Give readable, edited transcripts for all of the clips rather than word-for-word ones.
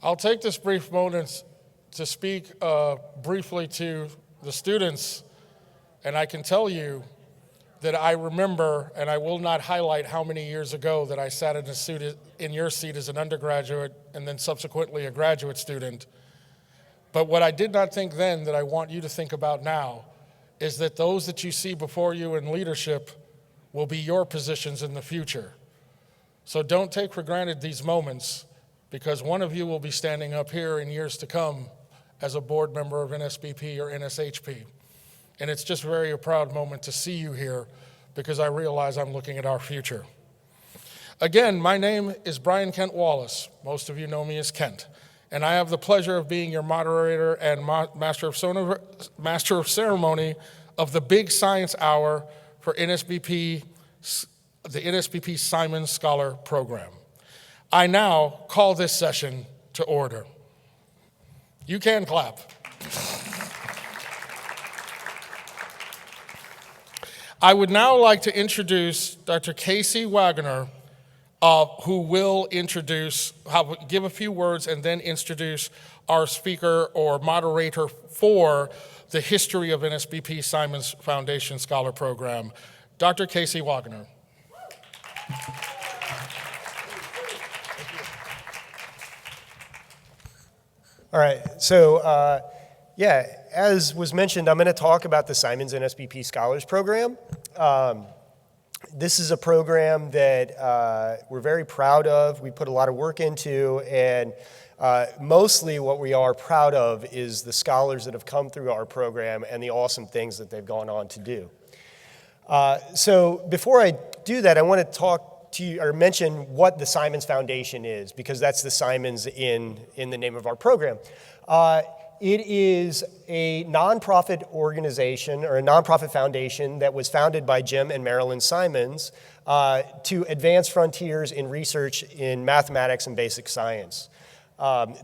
I'll take this brief moment to speak briefly to the students, and I can tell you that I remember, and I will not highlight how many years ago that I sat in your seat as an undergraduate and then subsequently a graduate student. But what I did not think then that I want you to think about now is that those that you see before you in leadership will be your positions in the future. So don't take for granted these moments, because one of you will be standing up here in years to come as a board member of NSBP or NSHP. And it's just very a proud moment to see you here, because I realize I'm looking at our future. Again, my name is Brian Kent Wallace. Most of you know me as Kent. And I have the pleasure of being your moderator and master of ceremony of the Big Science Hour for NSBP, the NSBP-SIMONS Scholar Program. I now call this session to order. You can clap. I would now like to introduce Dr. Casey Wagner, who will give a few words and then introduce our speaker or moderator for the history of NSBP-SIMONS Foundation Scholar Program, Dr. Casey Wagner. All right, so as was mentioned, I'm going to talk about the SIMONS NSBP Scholars Program. This is a program that we're very proud of. We put a lot of work into, and mostly what we are proud of is the scholars that have come through our program and the awesome things that they've gone on to do. So before I do that, I want to talk to you or mention what the SIMONS Foundation is, because that's the SIMONS in the name of our program. It is a nonprofit organization or a nonprofit foundation that was founded by Jim and Marilyn Simons to advance frontiers in research in mathematics and basic science.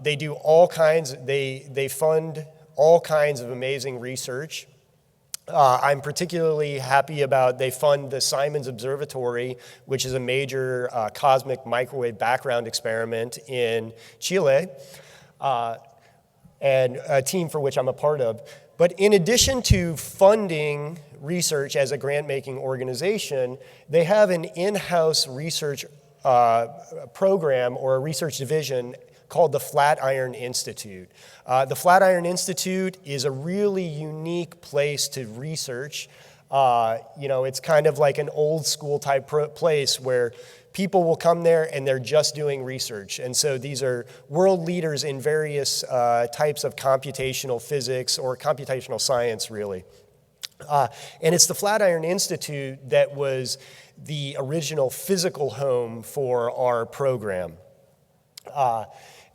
They do all kinds, they fund all kinds of amazing research. I'm particularly happy about they fund the SIMONS Observatory, which is a major cosmic microwave background experiment in Chile. And a team for which I'm a part of. But in addition to funding research as a grant-making organization, they have an in-house research program or a research division called the Flatiron Institute. The Flatiron Institute is a really unique place to research. It's kind of like an old school type place where people will come there and they're just doing research. And so these are world leaders in various types of computational physics or computational science, really. And it's the Flatiron Institute that was the original physical home for our program.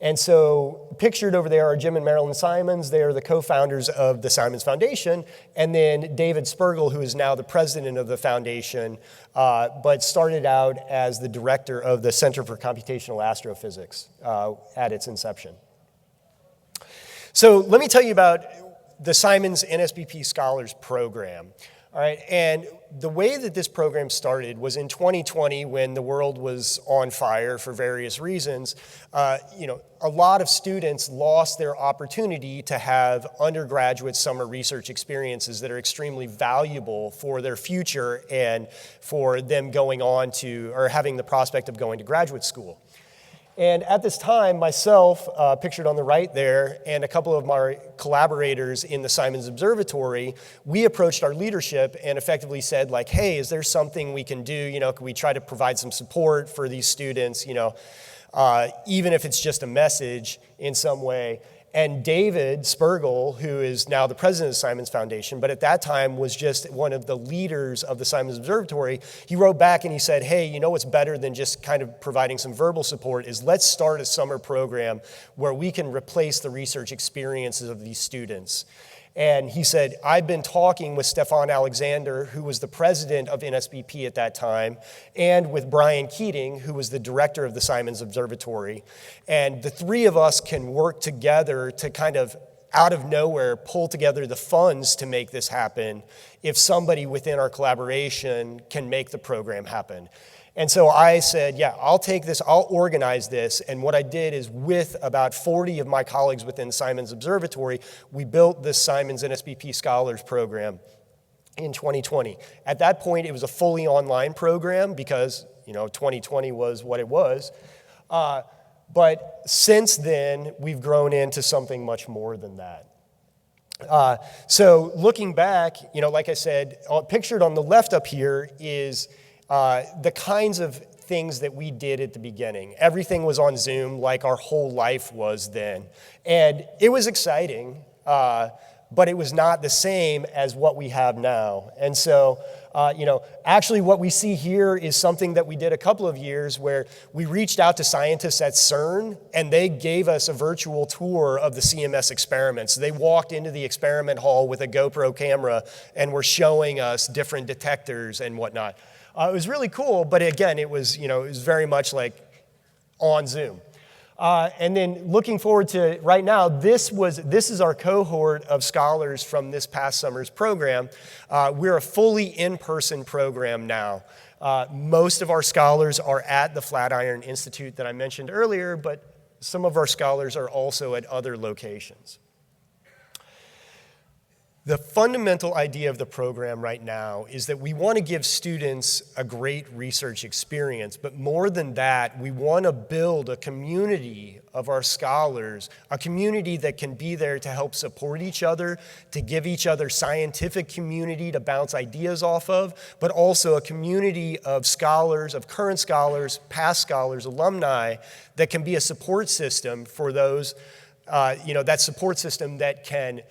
And so pictured over there are Jim and Marilyn Simons. They are the co-founders of the SIMONS Foundation. And then David Spergel, who is now the president of the foundation, but started out as the director of the Center for Computational Astrophysics at its inception. So let me tell you about the SIMONS NSBP Scholars Program. All right, and the way that this program started was in 2020 when the world was on fire for various reasons. A lot of students lost their opportunity to have undergraduate summer research experiences that are extremely valuable for their future and for them going on to, or having the prospect of going to graduate school. And at this time, myself, pictured on the right there, and a couple of my collaborators in the SIMONS Observatory, we approached our leadership and effectively said, like, hey, is there something we can do? Can we try to provide some support for these students, even if it's just a message in some way? And David Spergel, who is now the president of the SIMONS Foundation, but at that time was just one of the leaders of the SIMONS Observatory, he wrote back and he said, hey, what's better than just kind of providing some verbal support is let's start a summer program where we can replace the research experiences of these students. And he said, I've been talking with Stefan Alexander, who was the president of NSBP at that time, and with Brian Keating, who was the director of the SIMONS Observatory. And the three of us can work together to kind of, out of nowhere, pull together the funds to make this happen if somebody within our collaboration can make the program happen. And so I said, yeah, I'll take this, I'll organize this. And what I did is with about 40 of my colleagues within Simons Observatory, we built this Simons NSBP Scholars Program in 2020. At that point, it was a fully online program because, 2020 was what it was. But since then, we've grown into something much more than that. So looking back, like I said, pictured on the left up here is the kinds of things that we did at the beginning. Everything was on Zoom like our whole life was then. And it was exciting, but it was not the same as what we have now. And so, actually what we see here is something that we did a couple of years where we reached out to scientists at CERN and they gave us a virtual tour of the CMS experiments. They walked into the experiment hall with a GoPro camera and were showing us different detectors and whatnot. It was really cool, but again, it was very much like on Zoom. And then looking forward to right now, this is our cohort of scholars from this past summer's program. We're a fully in-person program now. Most of our scholars are at the Flatiron Institute that I mentioned earlier, but some of our scholars are also at other locations. The fundamental idea of the program right now is that we want to give students a great research experience, but more than that, we want to build a community of our scholars, a community that can be there to help support each other, to give each other scientific community to bounce ideas off of, but also a community of scholars, of current scholars, past scholars, alumni, that can be a support system for those, that support system that can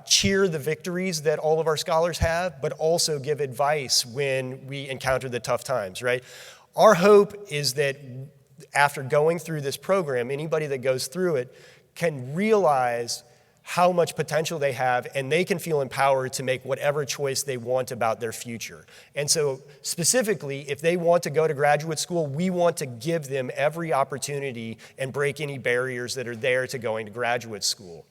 cheer the victories that all of our scholars have, but also give advice when we encounter the tough times, right? Our hope is that after going through this program, anybody that goes through it can realize how much potential they have, and they can feel empowered to make whatever choice they want about their future. And so specifically, if they want to go to graduate school, we want to give them every opportunity and break any barriers that are there to going to graduate school.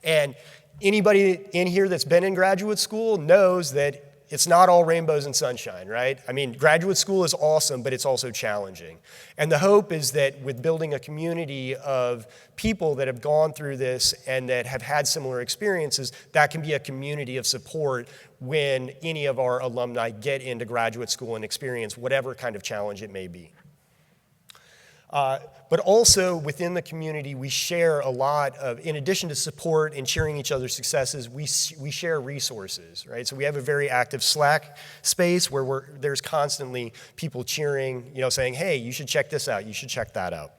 And anybody in here that's been in graduate school knows that it's not all rainbows and sunshine, right? I mean, graduate school is awesome, but it's also challenging. And the hope is that with building a community of people that have gone through this and that have had similar experiences, that can be a community of support when any of our alumni get into graduate school and experience whatever kind of challenge it may be. But also within the community, we share a lot of, in addition to support and cheering each other's successes, we share resources, right? So we have a very active Slack space where there's constantly people cheering, saying, hey, you should check this out, you should check that out.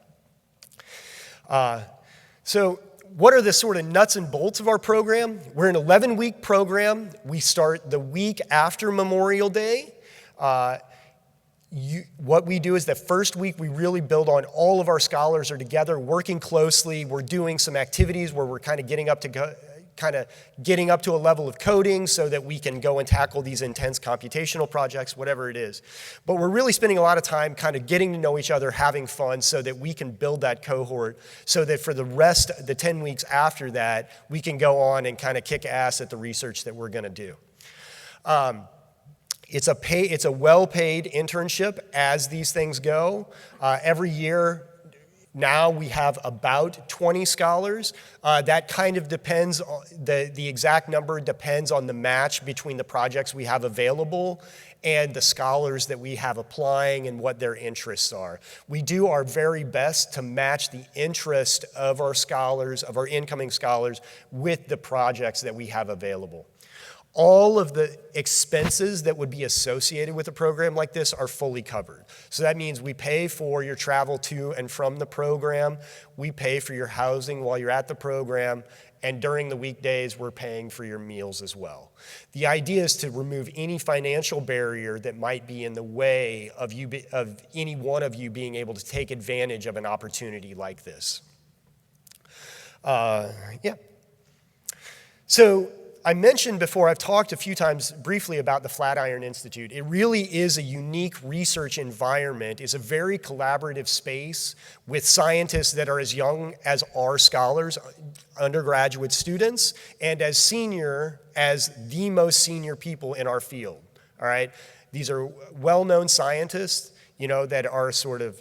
So what are the sort of nuts and bolts of our program? We're an 11-week program. We start the week after Memorial Day. What we do is the first week we really build on all of our scholars are together working closely. We're doing some activities where we're kind of getting up to a level of coding so that we can go and tackle these intense computational projects, whatever it is. But we're really spending a lot of time kind of getting to know each other, having fun so that we can build that cohort so that for the rest, the 10 weeks after that, we can go on and kind of kick ass at the research that we're going to do. It's a well-paid internship as these things go. Every year now we have about 20 scholars. That kind of depends, the exact number depends on the match between the projects we have available and the scholars that we have applying and what their interests are. We do our very best to match the interest of our scholars, of our incoming scholars, with the projects that we have available. All of the expenses that would be associated with a program like this are fully covered. So that means we pay for your travel to and from the program, we pay for your housing while you're at the program, and during the weekdays, we're paying for your meals as well. The idea is to remove any financial barrier that might be in the way of any one of you being able to take advantage of an opportunity like this. So I mentioned before, I've talked a few times briefly about the Flatiron Institute. It really is a unique research environment. It's a very collaborative space with scientists that are as young as our scholars, undergraduate students, and as senior as the most senior people in our field, all right? These are well-known scientists, that are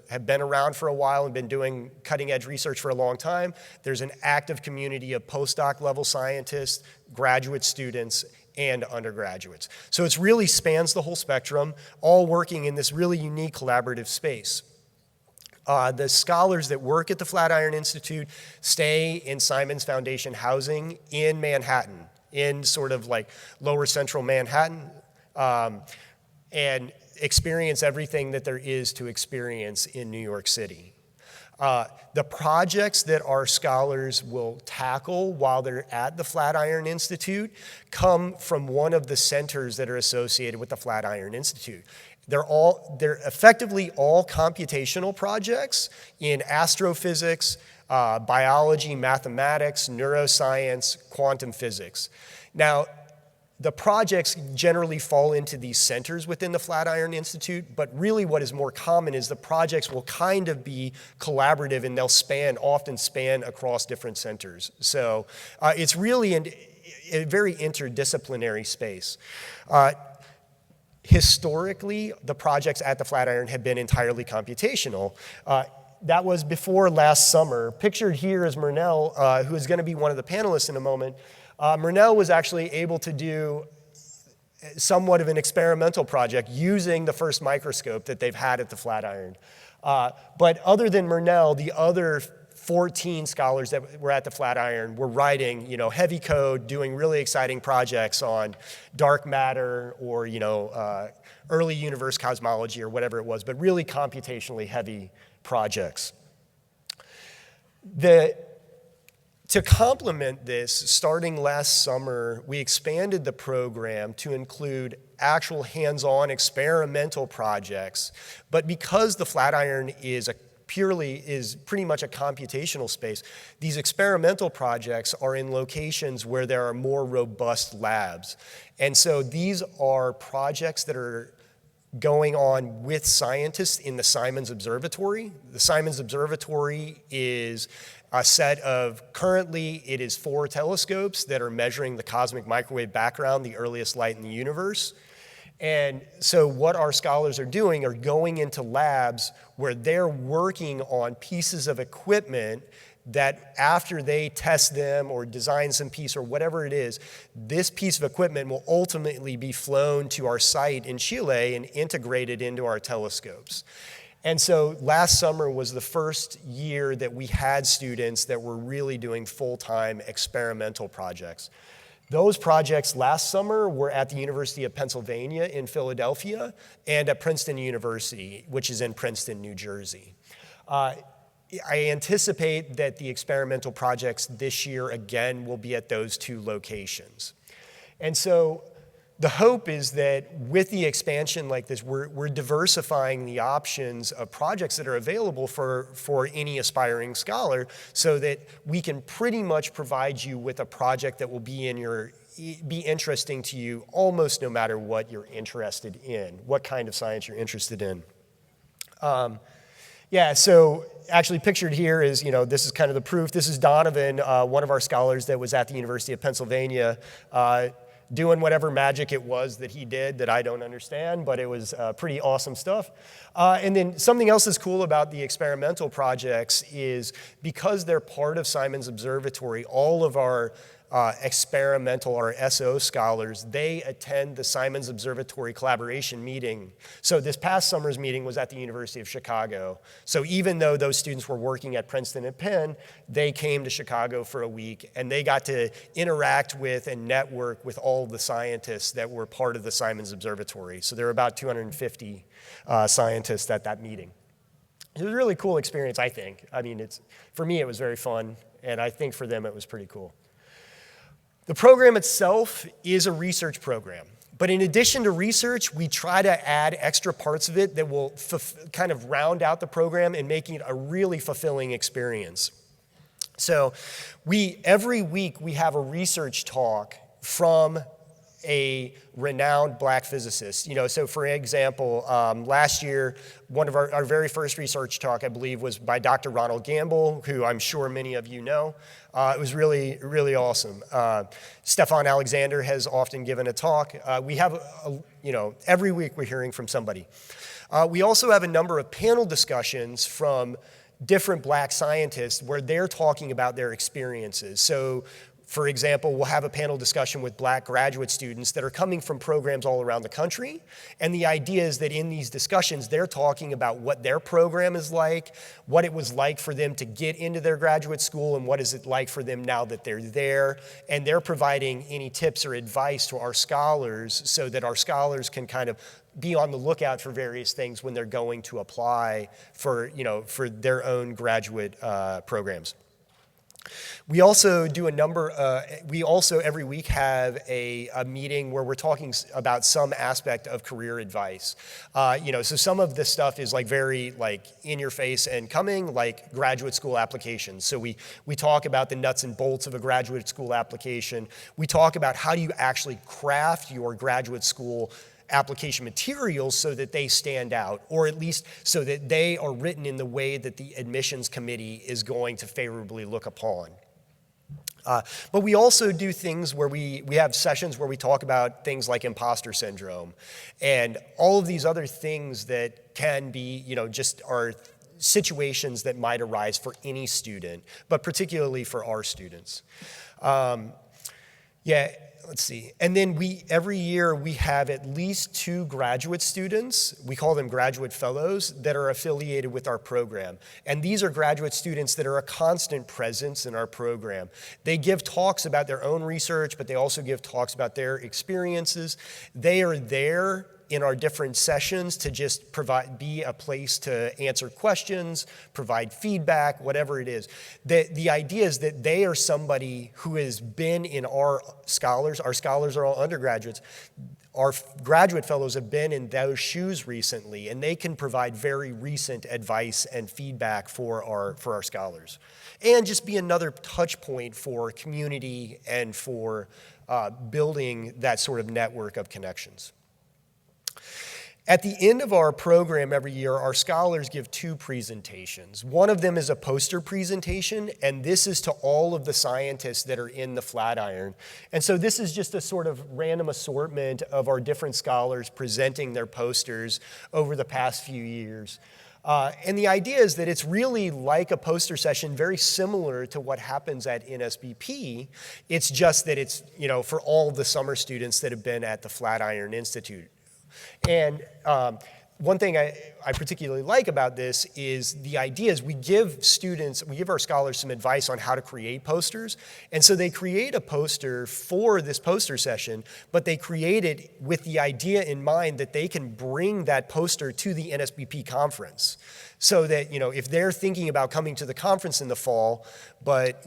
have been around for a while and been doing cutting-edge research for a long time. There's an active community of postdoc-level scientists, graduate students, and undergraduates. So it really spans the whole spectrum, all working in this really unique collaborative space. The scholars that work at the Flatiron Institute stay in Simons Foundation housing in Manhattan, in lower central Manhattan, and experience everything that there is to experience in New York City. The projects that our scholars will tackle while they're at the Flatiron Institute come from one of the centers that are associated with the Flatiron Institute. They're effectively all computational projects in astrophysics, biology, mathematics, neuroscience, quantum physics. Now, the projects generally fall into these centers within the Flatiron Institute, but really what is more common is the projects will kind of be collaborative and they'll often span across different centers. So it's really a very interdisciplinary space. Historically, the projects at the Flatiron have been entirely computational. That was before last summer. Pictured here is Murnell, who is going to be one of the panelists in a moment. Murnell was actually able to do somewhat of an experimental project using the first microscope that they've had at the Flatiron. But other than Murnell, the other 14 scholars that were at the Flatiron were writing, heavy code, doing really exciting projects on dark matter or, early universe cosmology or whatever it was, but really computationally heavy projects. To complement this, starting last summer, we expanded the program to include actual hands-on experimental projects. But because the Flatiron is pretty much a computational space, these experimental projects are in locations where there are more robust labs. And so these are projects that are going on with scientists in the Simons Observatory. The Simons Observatory is a set of, currently it is 4 telescopes that are measuring the cosmic microwave background, the earliest light in the universe. And so what our scholars are doing are going into labs where they're working on pieces of equipment that after they test them or design some piece or whatever it is, this piece of equipment will ultimately be flown to our site in Chile and integrated into our telescopes. And so last summer was the first year that we had students that were really doing full-time experimental projects. Those projects last summer were at the University of Pennsylvania in Philadelphia and at Princeton University, which is in Princeton, New Jersey. I anticipate that the experimental projects this year, again, will be at those 2 locations. And so the hope is that with the expansion like this, we're diversifying the options of projects that are available for any aspiring scholar so that we can pretty much provide you with a project that will be interesting to you almost no matter what you're interested in, what kind of science you're interested in. So actually pictured here is, this is kind of the proof. This is Donovan, one of our scholars that was at the University of Pennsylvania, doing whatever magic it was that he did that I don't understand, but it was pretty awesome stuff. And then something else that's cool about the experimental projects is because they're part of Simons Observatory, all of our experimental or SO scholars, they attend the Simons Observatory collaboration meeting. So this past summer's meeting was at the University of Chicago. So even though those students were working at Princeton and Penn, they came to Chicago for a week and they got to interact with and network with all the scientists that were part of the Simons Observatory. So there were about 250 scientists at that meeting. It was a really cool experience, I think. I mean, for me, it was very fun, and I think for them it was pretty cool. The program itself is a research program, but in addition to research, we try to add extra parts of it that will kind of round out the program and making it a really fulfilling experience. So every week we have a research talk from a renowned black physicist. So for example, last year, one of our very first research talk, I believe, was by Dr. Ronald Gamble, who I'm sure many of you know. It was really, really awesome. Stefan Alexander has often given a talk. We have, every week we're hearing from somebody. We also have a number of panel discussions from different black scientists where they're talking about their experiences. So, for example, we'll have a panel discussion with black graduate students that are coming from programs all around the country. And the idea is that in these discussions, they're talking about what their program is like, what it was like for them to get into their graduate school, and what is it like for them now that they're there. And they're providing any tips or advice to our scholars so that our scholars can kind of be on the lookout for various things when they're going to apply for their own graduate programs. We also do we also every week have a meeting where we're talking about some aspect of career advice. So some of this stuff is very in your face and coming, like graduate school applications. So we talk about the nuts and bolts of a graduate school application. We talk about how do you actually craft your graduate school application materials so that they stand out, or at least so that they are written in the way that the admissions committee is going to favorably look upon. But we also do things where we have sessions where we talk about things like imposter syndrome and all of these other things that can be, just are situations that might arise for any student, but particularly for our students. Let's see. And then every year we have at least 2 graduate students, we call them graduate fellows, that are affiliated with our program. And these are graduate students that are a constant presence in our program. They give talks about their own research, but they also give talks about their experiences. They are there in our different sessions to just be a place to answer questions, provide feedback, whatever it is. The idea is that they are somebody who has been in our scholars are all undergraduates. Our graduate fellows have been in those shoes recently, and they can provide very recent advice and feedback for our scholars. And just be another touch point for community and for building that sort of network of connections. At the end of our program every year, our scholars give 2 presentations. One of them is a poster presentation, and this is to all of the scientists that are in the Flatiron. And so this is just a sort of random assortment of our different scholars presenting their posters over the past few years. And the idea is that it's really like a poster session, very similar to what happens at NSBP. It's just that it's, for all the summer students that have been at the Flatiron Institute. And one thing I particularly like about this is the idea is we give our scholars some advice on how to create posters. And so they create a poster for this poster session, but they create it with the idea in mind that they can bring that poster to the NSBP conference. So that, if they're thinking about coming to the conference in the fall, but,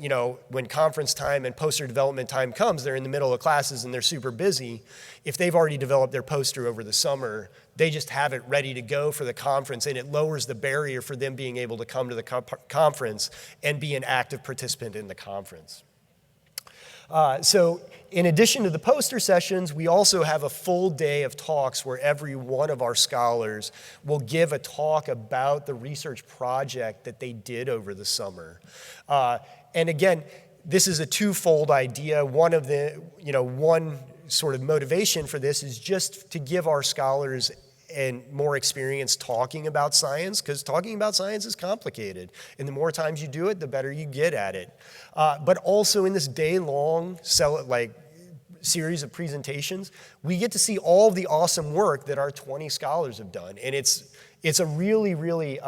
when conference time and poster development time comes, they're in the middle of classes and they're super busy. If they've already developed their poster over the summer, they just have it ready to go for the conference, and it lowers the barrier for them being able to come to the conference and be an active participant in the conference. So in addition to the poster sessions, we also have a full day of talks where every one of our scholars will give a talk about the research project that they did over the summer. And again, this is a twofold idea. One sort of motivation for this is just to give our scholars and more experience talking about science, because talking about science is complicated. And the more times you do it, the better you get at it. But also in this day-long series of presentations, we get to see all the awesome work that our 20 scholars have done. And it's a really, really,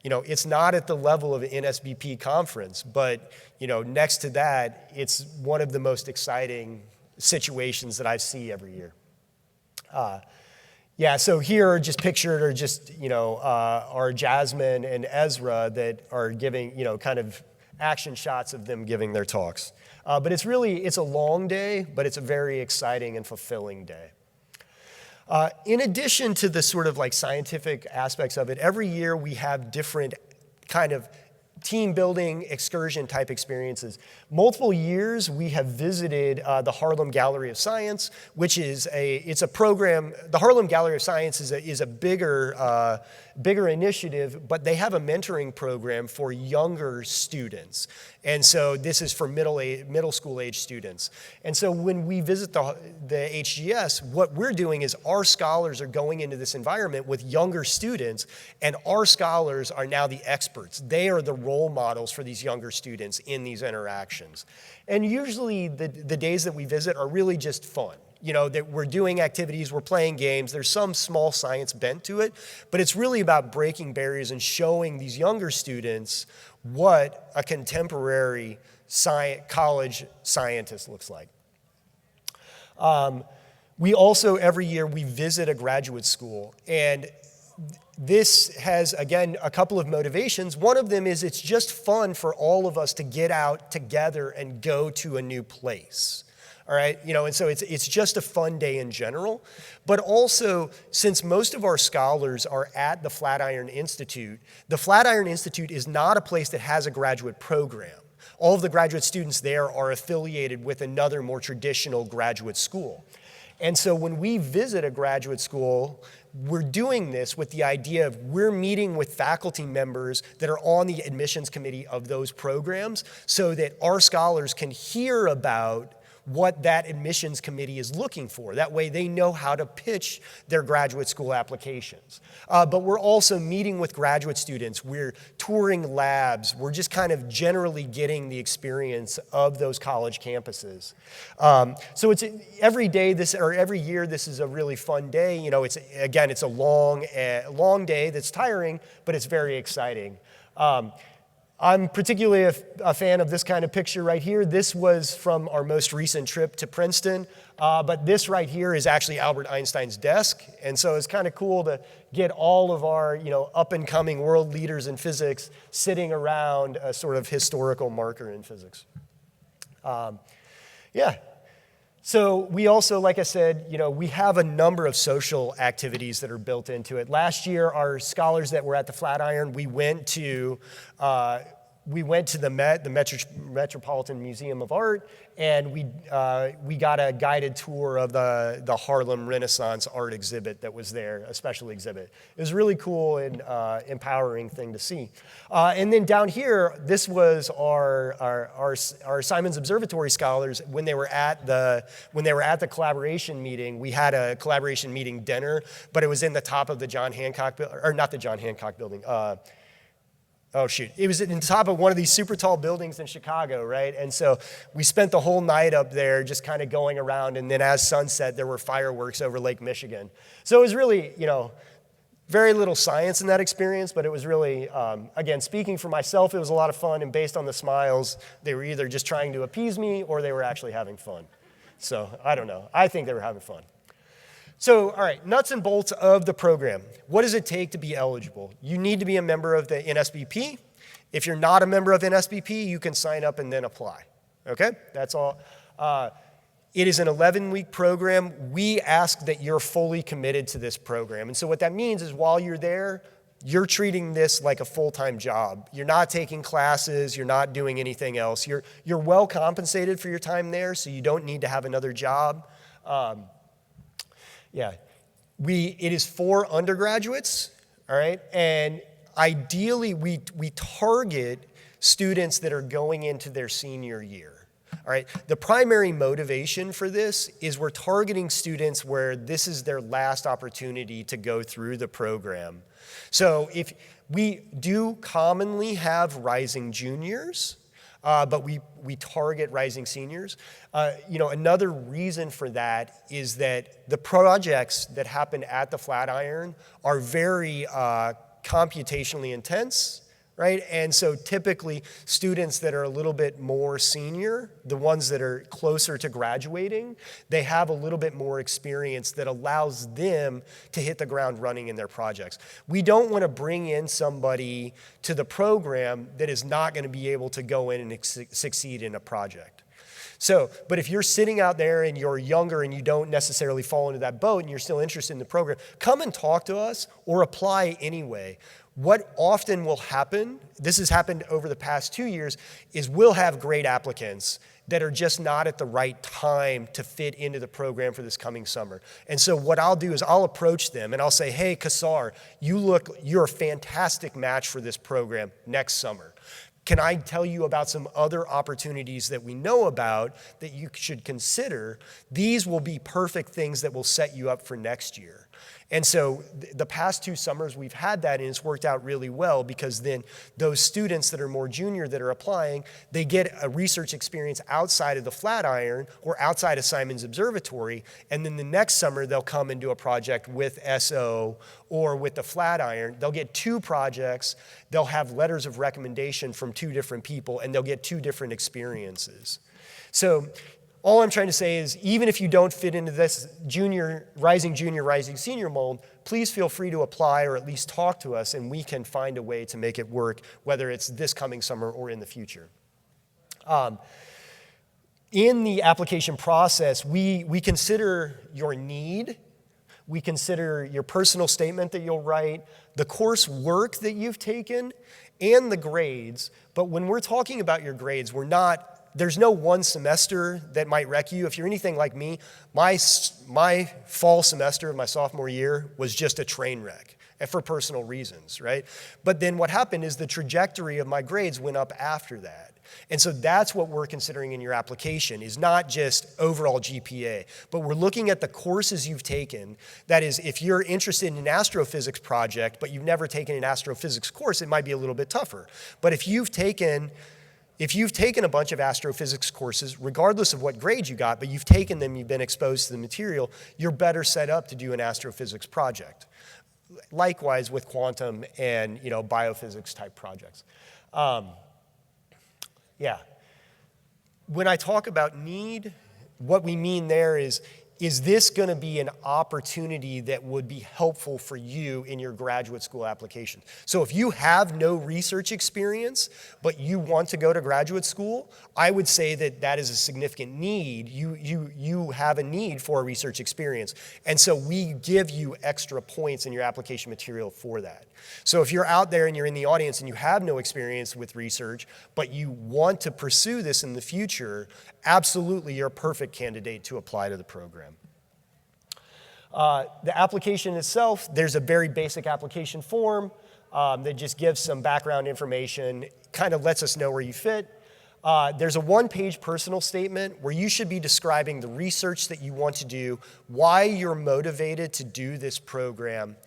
it's not at the level of an NSBP conference, but, next to that, it's one of the most exciting situations that I see every year. So here are just pictured are just, our Jasmine and Ezra that are giving, kind of action shots of them giving their talks. But it's a long day, but it's a very exciting and fulfilling day. In addition to the sort of scientific aspects of it, every year we have different kind of team building, excursion type experiences. Multiple years we have visited the Harlem Gallery of Science, which is it's a program. The Harlem Gallery of Science is a bigger initiative, but they have a mentoring program for younger students. And so this is for middle school age students. And so when we visit the HGS, what we're doing is our scholars are going into this environment with younger students, and our scholars are now the experts. They are the role models for these younger students in these interactions. And usually the days that we visit are really just fun. You know, that we're doing activities, we're playing games, there's some small science bent to it, but it's really about breaking barriers and showing these younger students what a contemporary college scientist looks like. We also, every year, we visit a graduate school, and this has, again, a couple of motivations. One of them is it's just fun for all of us to get out together and go to a new place. All right, you know, and so it's just a fun day in general. But also, since most of our scholars are at the Flatiron Institute is not a place that has a graduate program. All of the graduate students there are affiliated with another more traditional graduate school. And so when we visit a graduate school, we're doing this with the idea of we're meeting with faculty members that are on the admissions committee of those programs so that our scholars can hear about what that admissions committee is looking for. That way they know how to pitch their graduate school applications. But we're also meeting with graduate students. We're touring labs. We're just kind of generally getting the experience of those college campuses. So it's every year this is a really fun day. You know, it's a long day that's tiring, but it's very exciting. I'm particularly a fan of this kind of picture right here. This was from our most recent trip to Princeton, but this right here is actually Albert Einstein's desk, and so it's kind of cool to get all of our, you know, up-and-coming world leaders in physics sitting around a sort of historical marker in physics. So we also, like I said, you know, we have a number of social activities that are built into it. Last year, our scholars that were at the Flatiron, we went to the Met, the Metropolitan Museum of Art, and we got a guided tour of the Harlem Renaissance art exhibit that was there, a special exhibit. It was a really cool and empowering thing to see. And then down here, this was our Simons Observatory scholars when they were at the collaboration meeting. We had a collaboration meeting dinner, but it was in the top of the John Hancock building, or not the John Hancock building. It was in the top of one of these super tall buildings in Chicago, right? And so we spent the whole night up there just kind of going around, and then as sunset, there were fireworks over Lake Michigan. So it was really, you know, very little science in that experience, but it was really, again, speaking for myself, it was a lot of fun, and based on the smiles, they were either just trying to appease me or they were actually having fun. So I don't know. I think they were having fun. So, all right, nuts and bolts of the program. What does it take to be eligible? You need to be a member of the NSBP. If you're not a member of NSBP, you can sign up and then apply. Okay, that's all. It is an 11-week program. We ask that you're fully committed to this program. And so what that means is while you're there, you're treating this like a full-time job. You're not taking classes. You're not doing anything else. You're well compensated for your time there, so you don't need to have another job. It is for undergraduates, all right? And ideally, we target students that are going into their senior year, all right? The primary motivation for this is we're targeting students where this is their last opportunity to go through the program. So if we do commonly have rising juniors, but we target rising seniors. Another reason for that is that the projects that happen at the Flatiron are very computationally intense, right? And so typically students that are a little bit more senior, the ones that are closer to graduating, they have a little bit more experience that allows them to hit the ground running in their projects. We don't want to bring in somebody to the program that is not going to be able to go in and succeed in a project. So, but if you're sitting out there and you're younger and you don't necessarily fall into that boat and you're still interested in the program, come and talk to us or apply anyway. What often will happen, this has happened over the past 2 years, is we'll have great applicants that are just not at the right time to fit into the program for this coming summer. And so what I'll do is I'll approach them and I'll say, hey, Kassar, you're a fantastic match for this program next summer. Can I tell you about some other opportunities that we know about that you should consider? These will be perfect things that will set you up for next year. And so the past 2 summers we've had that, and it's worked out really well, because then those students that are more junior that are applying, they get a research experience outside of the Flatiron or outside of Simons Observatory, and then the next summer they'll come and do a project with SO or with the Flatiron. They'll get 2 projects, they'll have letters of recommendation from 2 different people, and they'll get 2 different experiences. So all I'm trying to say is, even if you don't fit into this rising junior, rising senior mold, please feel free to apply or at least talk to us, and we can find a way to make it work, whether it's this coming summer or in the future. In the application process, we consider your need, we consider your personal statement that you'll write, the course work that you've taken, and the grades. But when we're talking about your grades, there's no one semester that might wreck you. If you're anything like me, my fall semester of my sophomore year was just a train wreck, and for personal reasons, right? But then what happened is the trajectory of my grades went up after that. And so that's what we're considering in your application, is not just overall GPA, but we're looking at the courses you've taken. That is, if you're interested in an astrophysics project, but you've never taken an astrophysics course, it might be a little bit tougher. But if you've taken a bunch of astrophysics courses, regardless of what grade you got, but you've taken them, you've been exposed to the material, you're better set up to do an astrophysics project. Likewise with quantum and biophysics type projects. When I talk about need, what we mean there is this going to be an opportunity that would be helpful for you in your graduate school application? So if you have no research experience, but you want to go to graduate school, I would say that is a significant need. You have a need for a research experience. And so we give you extra points in your application material for that. So if you're out there and you're in the audience and you have no experience with research, but you want to pursue this in the future, absolutely you're a perfect candidate to apply to the program. The application itself, there's a very basic application form that just gives some background information, kind of lets us know where you fit. There's a 1-page personal statement where you should be describing the research that you want to do, why you're motivated to do this program.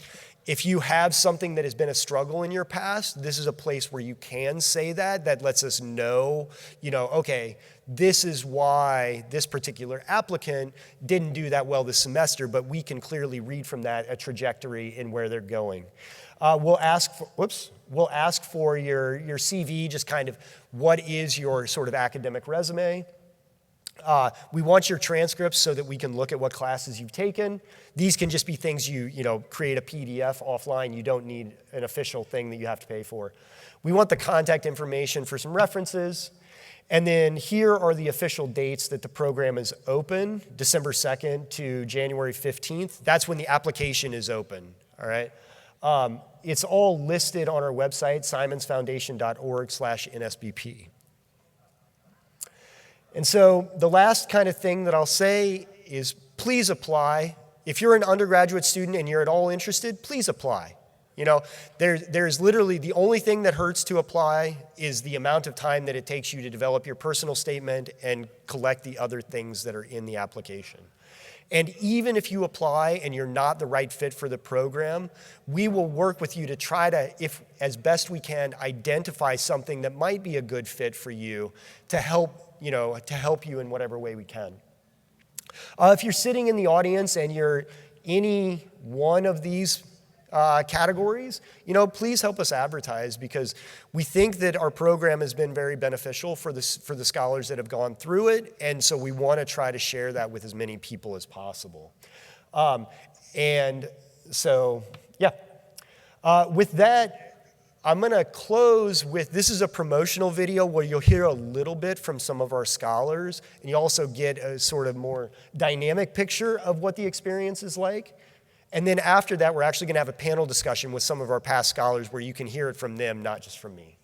If you have something that has been a struggle in your past, this is a place where you can say that lets us know, okay, this is why this particular applicant didn't do that well this semester, but we can clearly read from that a trajectory in where they're going. We'll ask for your CV, just kind of what is your sort of academic resume. We want your transcripts so that we can look at what classes you've taken. These can just be things you create a PDF offline. You don't need an official thing that you have to pay for. We want the contact information for some references. And then here are the official dates that the program is open, December 2nd to January 15th. That's when the application is open, all right? It's all listed on our website, simonsfoundation.org/NSBP. And so the last kind of thing that I'll say is please apply. If you're an undergraduate student and you're at all interested, please apply. There's literally the only thing that hurts to apply is the amount of time that it takes you to develop your personal statement and collect the other things that are in the application. And even if you apply and you're not the right fit for the program, we will work with you to try to, as best we can, identify something that might be a good fit for you to help you in whatever way we can. If you're sitting in the audience and you're any one of these categories, please help us advertise, because we think that our program has been very beneficial for the scholars that have gone through it, and so we want to try to share that with as many people as possible. With that, I'm going to close with, this is a promotional video where you'll hear a little bit from some of our scholars, and you also get a sort of more dynamic picture of what the experience is like. And then after that, we're actually going to have a panel discussion with some of our past scholars where you can hear it from them, not just from me.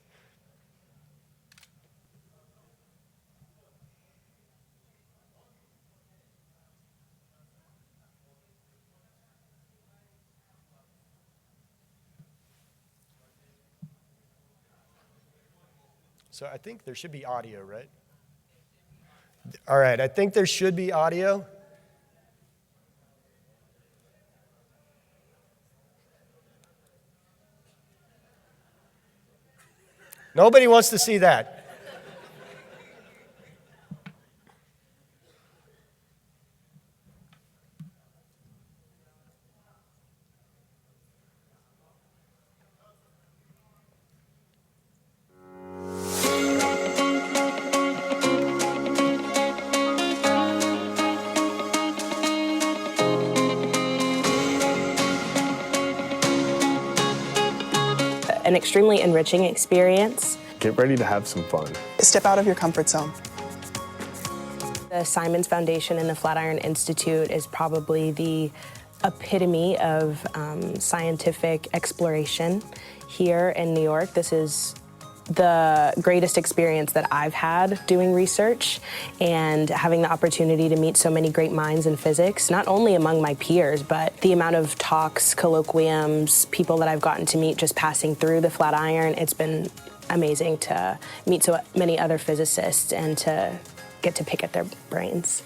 So I think there should be audio, right? All right, I think there should be audio. Nobody wants to see that. An extremely enriching experience. Get ready to have some fun. Step out of your comfort zone. The Simons Foundation and the Flatiron Institute is probably the epitome of scientific exploration here in New York. This is the greatest experience that I've had doing research and having the opportunity to meet so many great minds in physics, not only among my peers, but the amount of talks, colloquiums, people that I've gotten to meet just passing through the Flatiron. It's been amazing to meet so many other physicists and to get to pick at their brains.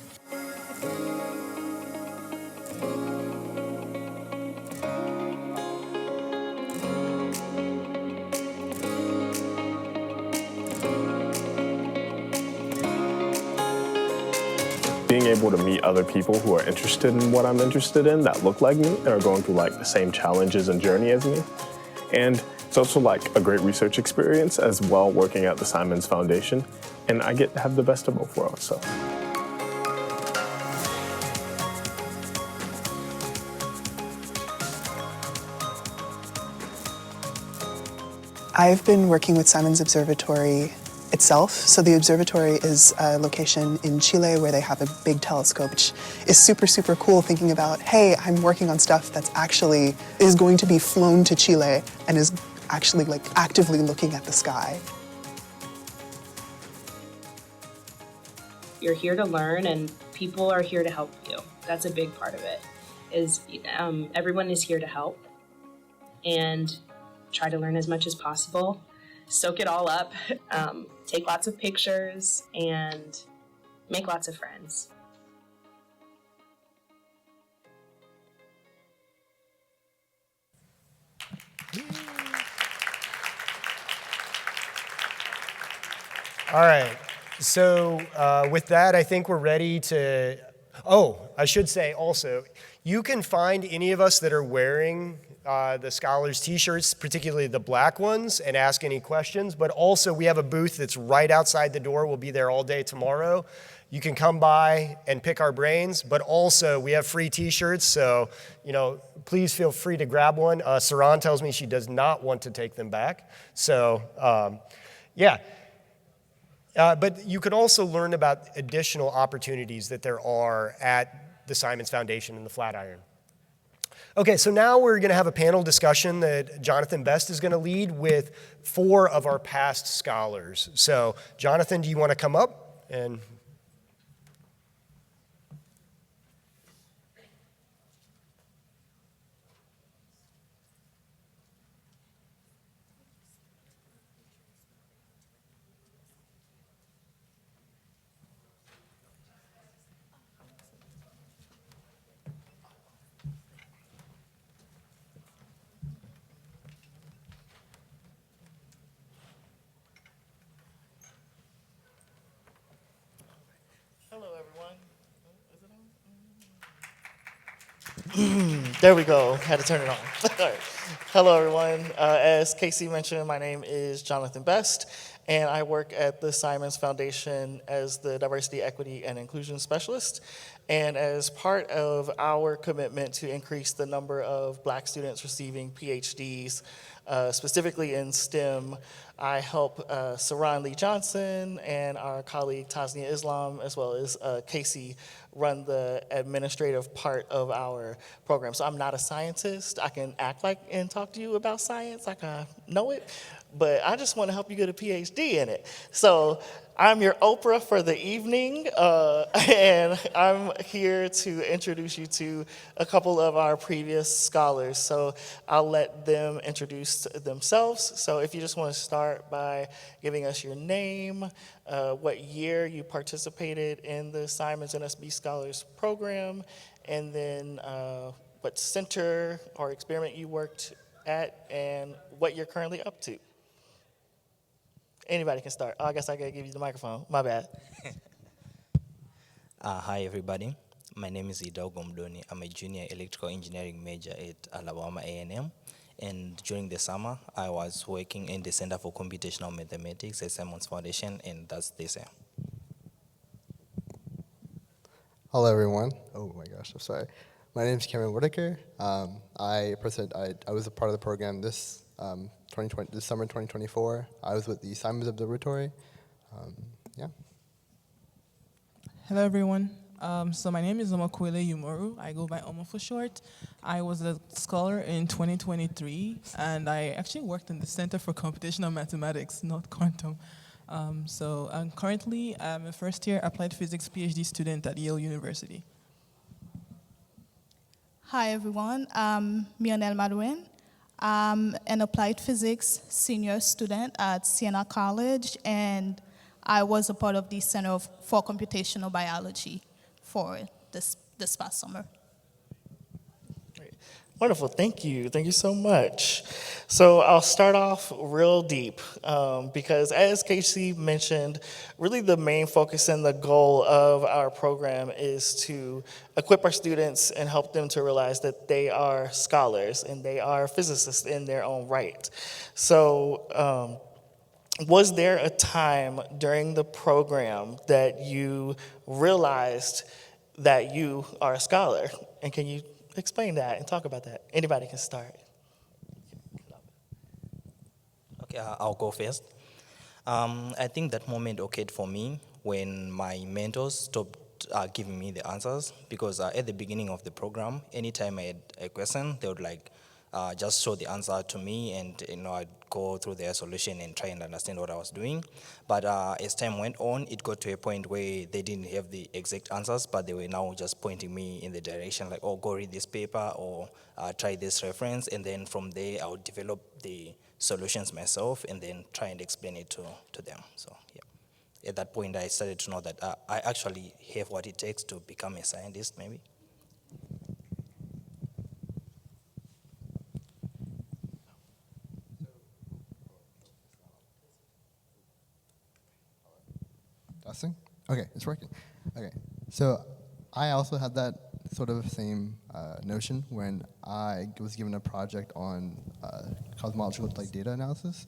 Being able to meet other people who are interested in what I'm interested in, that look like me, and are going through like the same challenges and journey as me. And it's also like a great research experience as well, working at the Simons Foundation. And I get to have the best of both worlds, so. I've been working with Simons Observatory itself. So the observatory is a location in Chile where they have a big telescope, which is super, super cool, thinking about, hey, I'm working on stuff that's actually is going to be flown to Chile and is actually like actively looking at the sky. You're here to learn and people are here to help you. That's a big part of it, is everyone is here to help and try to learn as much as possible. Soak it all up, take lots of pictures, and make lots of friends. All right, so with that, I think we're ready to, I should say also, you can find any of us that are wearing the Scholars t-shirts, particularly the black ones, and ask any questions. But also we have a booth that's right outside the door. We'll be there all day tomorrow. You can come by and pick our brains, but also we have free t-shirts, so please feel free to grab one. Saran tells me she does not want to take them back. So yeah. But you can also learn about additional opportunities that there are at the Simons Foundation and the Flatiron. Okay, so now we're going to have a panel discussion that Jonathan Best is going to lead with 4 of our past scholars. So, Jonathan, do you want to come up? And Hello, everyone. Is it on? There we go. Had to turn it on. All right. Hello, everyone. As Casey mentioned, my name is Jonathan Best, and I work at the Simons Foundation as the Diversity, Equity, and Inclusion Specialist. And as part of our commitment to increase the number of Black students receiving PhDs, specifically in STEM, I help Saran Lee Johnson and our colleague Tasnia Islam, as well as Casey, run the administrative part of our program. So I'm not a scientist. I can act like and talk to you about science like I know it, but I just want to help you get a PhD in it. So I'm your Oprah for the evening, and I'm here to introduce you to a couple of our previous scholars. So I'll let them introduce themselves. So if you just want to start by giving us your name, what year you participated in the Simons NSB Scholars Program, and then what center or experiment you worked at, and what you're currently up to. Anybody can start. Oh, I guess I gotta give you the microphone. My bad. Hi, everybody. My name is Idao Gomdoni. I'm a junior electrical engineering major at Alabama A&M. And during the summer, I was working in the Center for Computational Mathematics at Simons Foundation, and that's this year. Hello, everyone. Oh my gosh, I'm sorry. My name is Cameron Whitaker. I was a part of the program this summer 2024. I was with the Simons Observatory. Yeah. Hello, everyone. So my name is Omokwele Yumoru. I go by Omo for short. I was a scholar in 2023, and I actually worked in the Center for Computational Mathematics, not quantum. Currently, I'm a first-year applied physics PhD student at Yale University. Hi, everyone. I'm Mionel Madouin. I'm an applied physics senior student at Siena College, and I was a part of the Center for Computational Biology for this past summer. Great. Wonderful, thank you. Thank you so much. So I'll start off real deep because as Casey mentioned, really the main focus and the goal of our program is to equip our students and help them to realize that they are scholars and they are physicists in their own right. So was there a time during the program that you realized that you are a scholar? And can you explain that and talk about that? Anybody can start. Okay, I'll go first. I think that moment occurred for me when my mentors stopped giving me the answers, because at the beginning of the program, anytime I had a question, they would just show the answer to me, and I'd go through their solution and try and understand what I was doing. But as time went on, it got to a point where they didn't have the exact answers, but they were now just pointing me in the direction like, oh, go read this paper or try this reference, and then from there I would develop the solutions myself and then try and explain it to them. So yeah, at that point I started to know that I actually have what it takes to become a scientist, maybe. Testing? Okay, it's working. Okay, so I also had that sort of same notion when I was given a project on cosmological data analysis.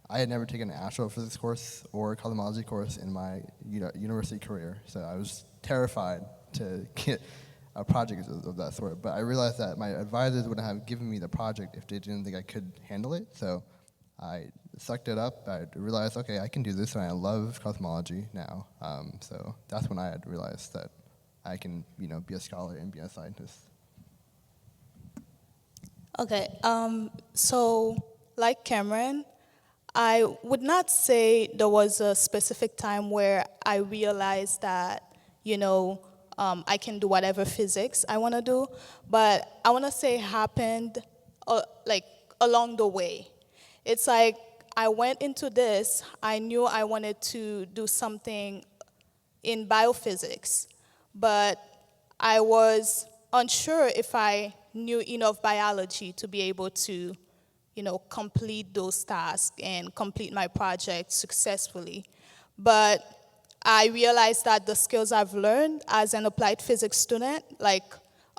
I had never taken an astrophysics course or a cosmology course in my university career, so I was terrified to get a project of that sort. But I realized that my advisors wouldn't have given me the project if they didn't think I could handle it. So I sucked it up. I realized, okay, I can do this, and I love cosmology now. So that's when I had realized that I can, be a scholar and be a scientist. Okay, so like Cameron, I would not say there was a specific time where I realized that, I can do whatever physics I want to do, but I want to say it happened along the way. It's like I went into this, I knew I wanted to do something in biophysics, but I was unsure if I knew enough biology to be able to, complete those tasks and complete my project successfully. But I realized that the skills I've learned as an applied physics student, like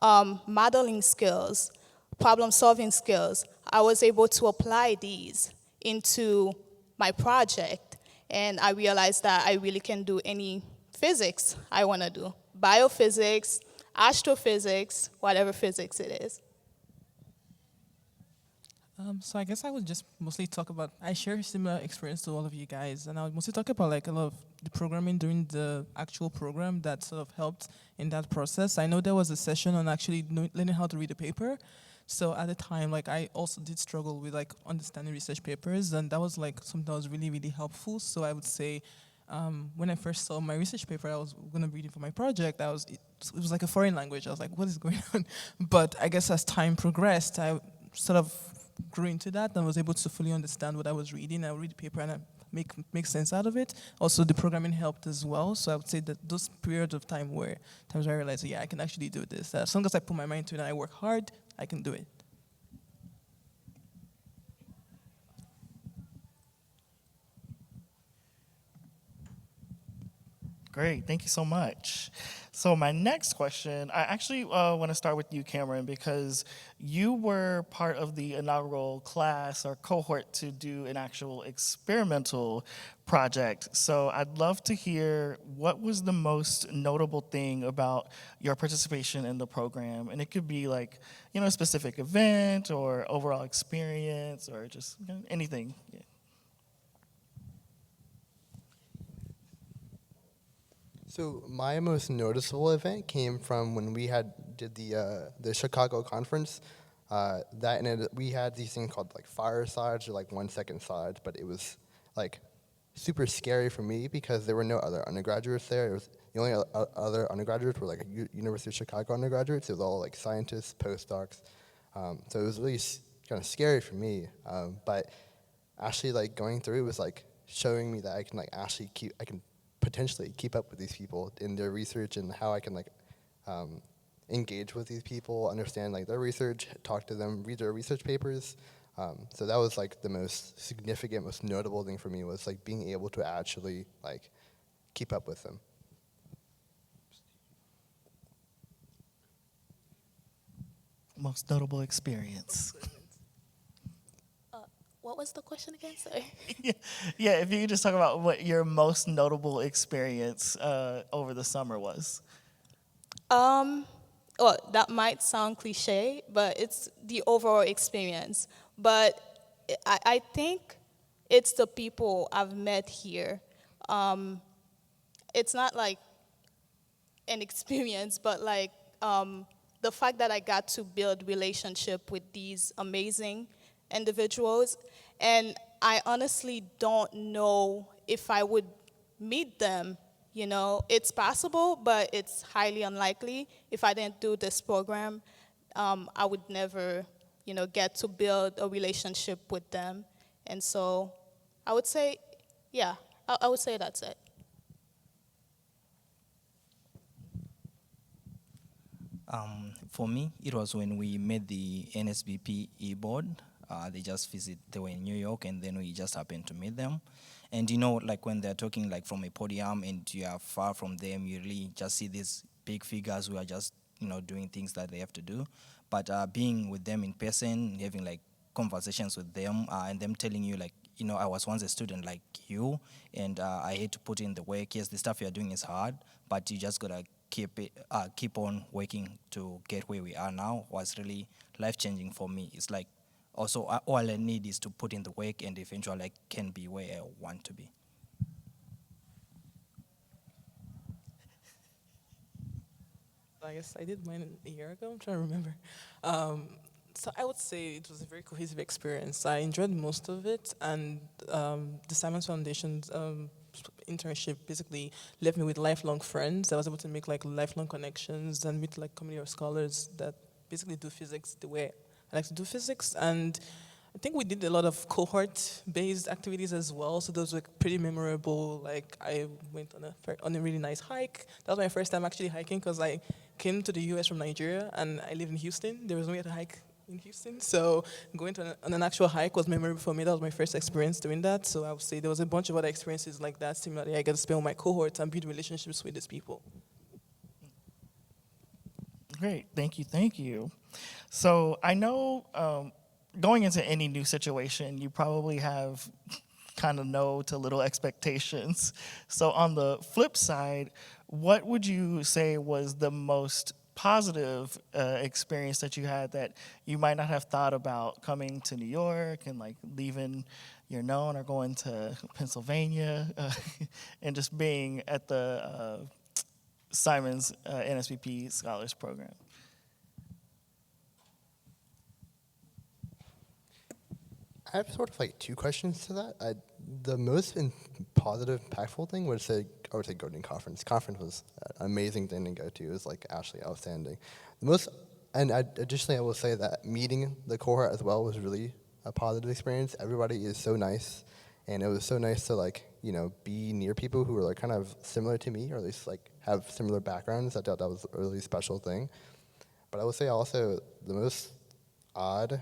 modeling skills, problem-solving skills, I was able to apply these into my project, and I realized that I really can do any physics I want to do. Biophysics, astrophysics, whatever physics it is. So I guess I would just mostly talk about, I share a similar experience to all of you guys, and I would mostly talk about like a lot of the programming during the actual program that sort of helped in that process. I know there was a session on actually learning how to read a paper. So at the time, like I also did struggle with like understanding research papers, and that was like something that was really, really helpful. So I would say when I first saw my research paper I was going to read it for my project, it was like a foreign language. I was like, what is going on? But I guess as time progressed, I sort of grew into that and was able to fully understand what I was reading. I would read the paper and I make sense out of it. Also, the programming helped as well. So I would say that those periods of times where I realized, yeah, I can actually do this. As long as I put my mind to it and I work hard, I can do it. Great, thank you so much. So my next question, I actually want to start with you, Cameron, because you were part of the inaugural class or cohort to do an actual experimental project. So I'd love to hear what was the most notable thing about your participation in the program, and it could be like, you know, a specific event or overall experience or just anything. Yeah. So my most noticeable event came from when we did the Chicago conference. We had these things called like firesides or like 1 second slides, but it was like super scary for me because there were no other undergraduates there. It was the only other undergraduates were like University of Chicago undergraduates. It was all like scientists, postdocs. So it was really kind of scary for me. But actually like going through it was like showing me that I can like actually potentially keep up with these people in their research and how I can like engage with these people, understand like their research, talk to them, read their research papers. So that was like the most significant, most notable thing for me was like being able to actually like keep up with them. Most notable experience. What was the question again? Sorry. Yeah, if you could just talk about what your most notable experience over the summer was. Well, that might sound cliche, but it's the overall experience. But I think it's the people I've met here. It's not like an experience, but like the fact that I got to build relationship with these amazing individuals, and I honestly don't know if I would meet them. You know, it's possible, but it's highly unlikely. If I didn't do this program, I would never, get to build a relationship with them. And so I would say, yeah, I would say that's it. For me, it was when we met the NSBP board. They were in New York, and then we just happened to meet them. And like when they're talking like from a podium and you are far from them, you really just see these big figures who are just, doing things that they have to do. But being with them in person, having like conversations with them, and them telling you like, I was once a student like you, and I had to put in the work. Yes, the stuff you're doing is hard, but you just gotta keep on working to get where we are now. Was really life-changing for me. It's like, also, all I need is to put in the work, and eventually I can be where I want to be. I guess I did mine a year ago. I'm trying to remember. So I would say it was a very cohesive experience. I enjoyed most of it, and the Simons Foundation's internship basically left me with lifelong friends. I was able to make like lifelong connections and meet like community of scholars that basically do physics the way I like to do physics. And I think we did a lot of cohort-based activities as well, so those were pretty memorable. Like I went on a really nice hike. That was my first time actually hiking because I came to the US from Nigeria and I live in Houston. There was no way to hike in Houston, so going on an actual hike was memorable for me. That was my first experience doing that. So I would say there was a bunch of other experiences like that. Similarly, I got to spend with my cohorts and build relationships with these people. Great, thank you. So I know going into any new situation, you probably have kind of no to little expectations. So on the flip side, what would you say was the most positive experience that you had that you might not have thought about coming to New York and like leaving your known or going to Pennsylvania and just being at the Simons NSBP Scholars Program? I have sort of like two questions to that. The most positive, impactful thing would say I would say Golden Conference. Conference was an amazing thing to go to. It was like actually outstanding. Additionally, I will say that meeting the cohort as well was really a positive experience. Everybody is so nice, and it was so nice to like be near people who were like kind of similar to me, or at least like have similar backgrounds. I thought that was a really special thing. But I would say also the most odd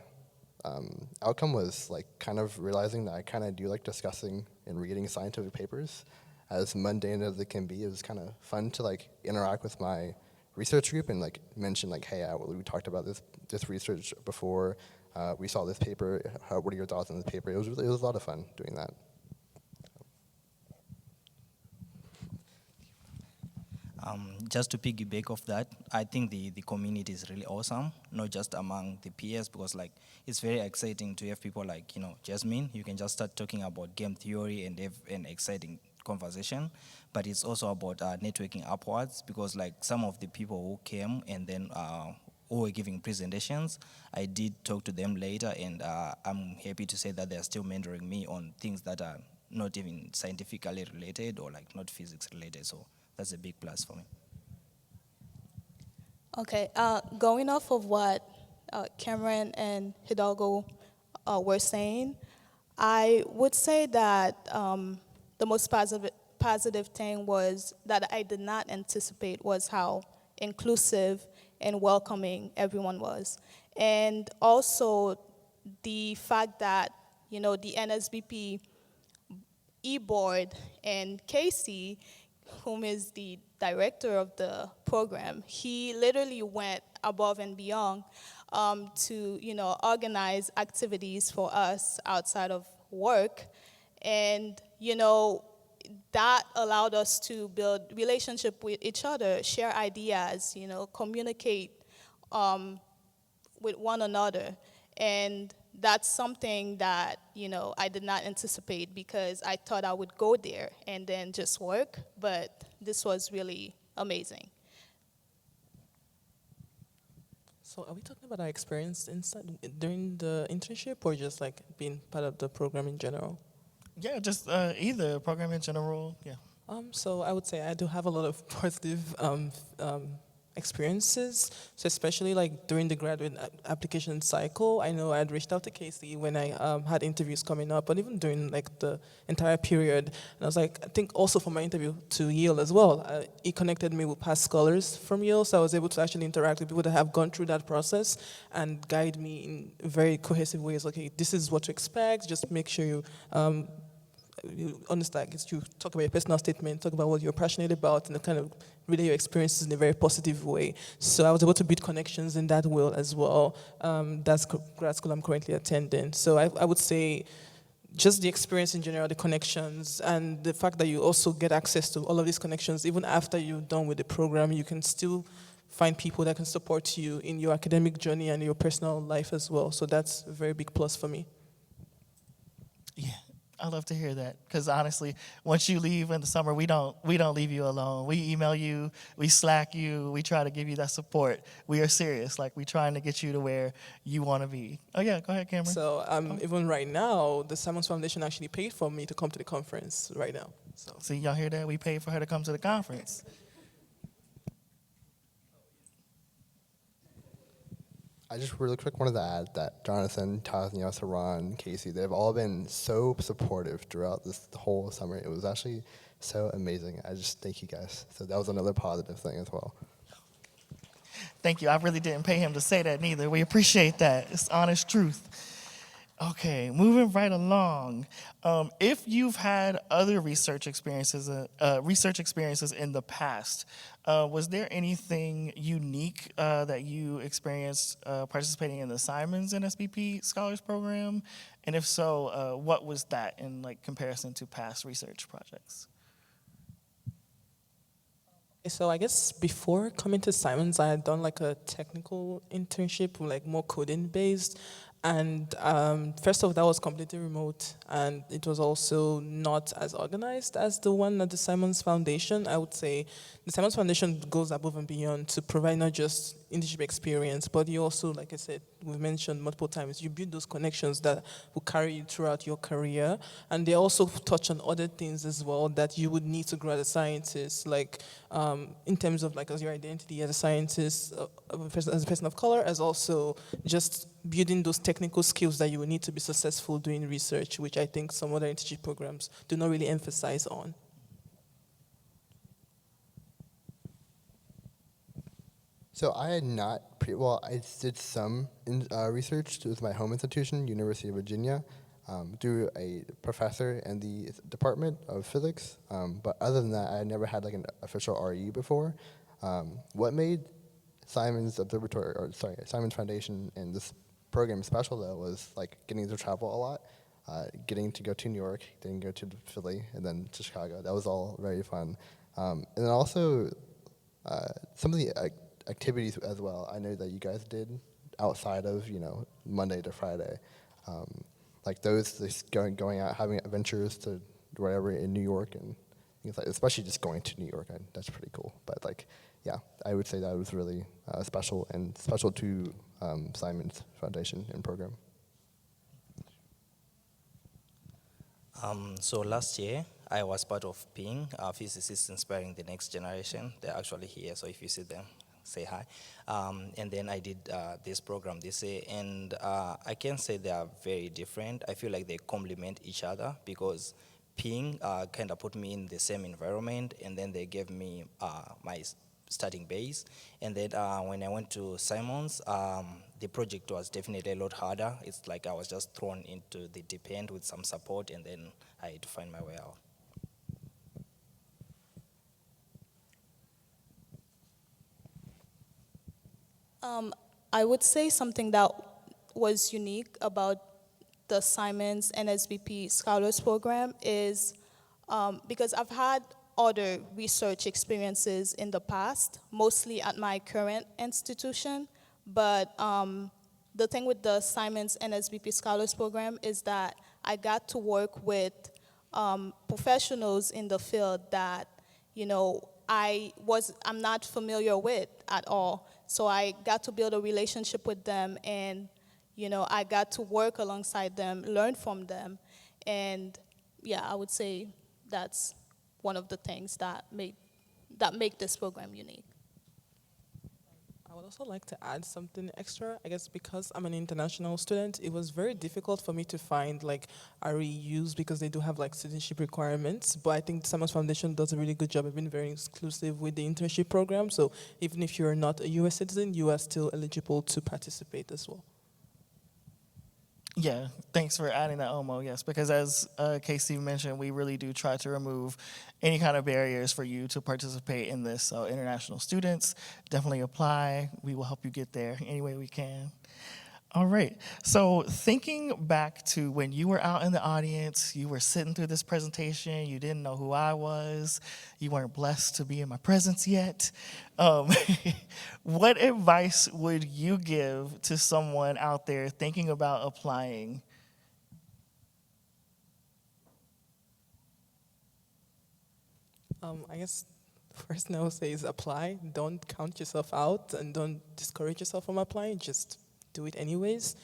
outcome was like kind of realizing that I kind of do like discussing and reading scientific papers. As mundane as it can be, it was kind of fun to like interact with my research group and like mention like, hey, we talked about this research before. We saw this paper. What are your thoughts on this paper? It was a lot of fun doing that. Just to piggyback off that, I think the community is really awesome, not just among the peers, because like it's very exciting to have people like Jasmine. You can just start talking about game theory and have an exciting conversation, but it's also about networking upwards, because like some of the people who came and then who were giving presentations, I did talk to them later, and I'm happy to say that they're still mentoring me on things that are not even scientifically related or like not physics related. So that's a big plus for me. Okay, going off of what Cameron and Hidalgo were saying, I would say that the most positive thing was that I did not anticipate was how inclusive and welcoming everyone was. And also the fact that, the NSBP e-board and Casey, whom is the director of the program, he literally went above and beyond to, organize activities for us outside of work. And, that allowed us to build relationship with each other, share ideas, communicate with one another. And that's something that, I did not anticipate, because I thought I would go there and then just work, but this was really amazing. So are we talking about our experience during the internship, or just like being part of the program in general? Yeah, just either program in general, yeah. So I would say I do have a lot of positive experiences. So especially like during the graduate application cycle, I know I had reached out to Casey when I had interviews coming up, but even during like the entire period. And I was like, I think also for my interview to Yale as well, he connected me with past scholars from Yale, so I was able to actually interact with people that have gone through that process and guide me in very cohesive ways. Okay, this is what to expect, just make sure you understand, you talk about your personal statement, talk about what you're passionate about, and kind of relay your experiences in a very positive way. So I was able to build connections in that way as well. That's grad school I'm currently attending. So I would say just the experience in general, the connections, and the fact that you also get access to all of these connections, even after you're done with the program, you can still find people that can support you in your academic journey and your personal life as well. So that's a very big plus for me. Yeah. I love to hear that, because honestly, once you leave in the summer, we don't leave you alone. We email you, we Slack you, we try to give you that support. We are serious, like we're trying to get you to where you want to be. Oh yeah, go ahead, Cameron. So even right now, the Simons Foundation actually paid for me to come to the conference right now. So see, y'all hear that? We paid for her to come to the conference. I just really quick wanted to add that Jonathan, Tasnia, Saran, Casey, they've all been so supportive throughout this whole summer. It was actually so amazing. I just thank you guys. So that was another positive thing as well. Thank you. I really didn't pay him to say that neither. We appreciate that. It's honest truth. Okay, moving right along. If you've had other research experiences in the past, was there anything unique that you experienced participating in the Simons NSBP Scholars Program? And if so, what was that in like comparison to past research projects? So I guess before coming to Simons, I had done like a technical internship, like more coding based. And first off, that was completely remote, and it was also not as organized as the one at the Simons Foundation. I would say the Simons Foundation goes above and beyond to provide not just internship experience, but you also, like I said, we've mentioned multiple times, you build those connections that will carry you throughout your career. And they also touch on other things as well that you would need to grow as a scientist, like in terms of like as your identity as a scientist, as a person of color, as also just building those technical skills that you will need to be successful doing research, which I think some other internship programs do not really emphasize on. So I had not, I did some research with my home institution, University of Virginia, through a professor in the Department of Physics. But other than that, I had never had like an official RE before. What made Simons Foundation and this program special though was like getting to travel a lot, getting to go to New York, then go to Philly, and then to Chicago. That was all very fun. And then also some of the activities as well. I know that you guys did outside of Monday to Friday, like those just going out having adventures to wherever in New York and things like, especially just going to New York. That's pretty cool. But like, yeah, I would say that was really special and special to Simons Foundation and program. So last year, I was part of PING, Physicists Inspiring the Next Generation. They're actually here, so if you see them, say hi. And then I did this program this year, and I can say they are very different. I feel like they complement each other because PING kind of put me in the same environment, and then they gave me my starting base. And then when I went to Simons, the project was definitely a lot harder. It's like I was just thrown into the deep end with some support, and then I had to find my way out. I would say something that was unique about the Simons NSBP Scholars Program is because I've had other research experiences in the past, mostly at my current institution, but the thing with the Simons NSBP Scholars Program is that I got to work with professionals in the field that, I'm not familiar with at all. So I got to build a relationship with them, and I got to work alongside them, learn from them, and yeah, I would say that's one of the things that make this program unique. I would also like to add something extra. I guess because I'm an international student, it was very difficult for me to find like REUs because they do have like citizenship requirements. But I think the Simons Foundation does a really good job of being very exclusive with the internship program. So even if you're not a U.S. citizen, you are still eligible to participate as well. Yeah, thanks for adding that, Omo. Yes, because as Casey mentioned, we really do try to remove any kind of barriers for you to participate in this. So international students, definitely apply. We will help you get there any way we can. All right, so thinking back to when you were out in the audience, you were sitting through this presentation, you didn't know who I was, you weren't blessed to be in my presence yet. What advice would you give to someone out there thinking about applying? I guess first thing I would say is apply. Don't count yourself out and don't discourage yourself from applying. Just do it anyways.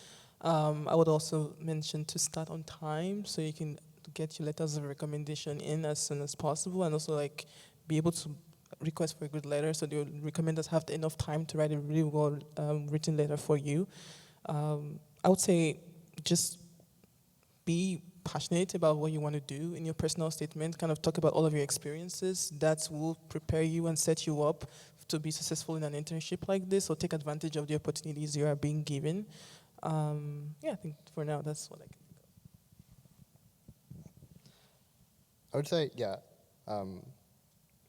I would also mention to start on time so you can get your letters of recommendation in as soon as possible, and also like be able to request for a good letter so the recommenders have enough time to write a really well written letter for you. I would say just be passionate about what you want to do in your personal statement, kind of talk about all of your experiences. That will prepare you and set you up to be successful in an internship like this, or take advantage of the opportunities you are being given. Yeah, I think for now that's what I can think of. I would say, yeah,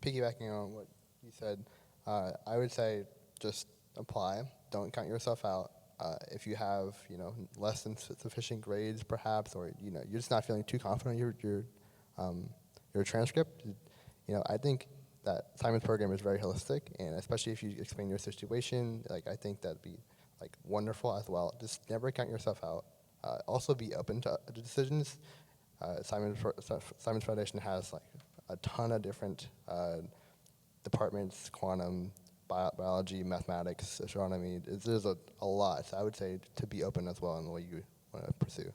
piggybacking on what you said, I would say just apply. Don't count yourself out. If you have, less than sufficient grades, perhaps, or you're just not feeling too confident in your transcript, I think that Simon's program is very holistic, and especially if you explain your situation, I think that'd be wonderful as well. Just never count yourself out. Also, be open to decisions. Simon's Foundation has a ton of different departments: quantum, biology, mathematics, astronomy. There's a lot. So I would say to be open as well in the way you want to pursue.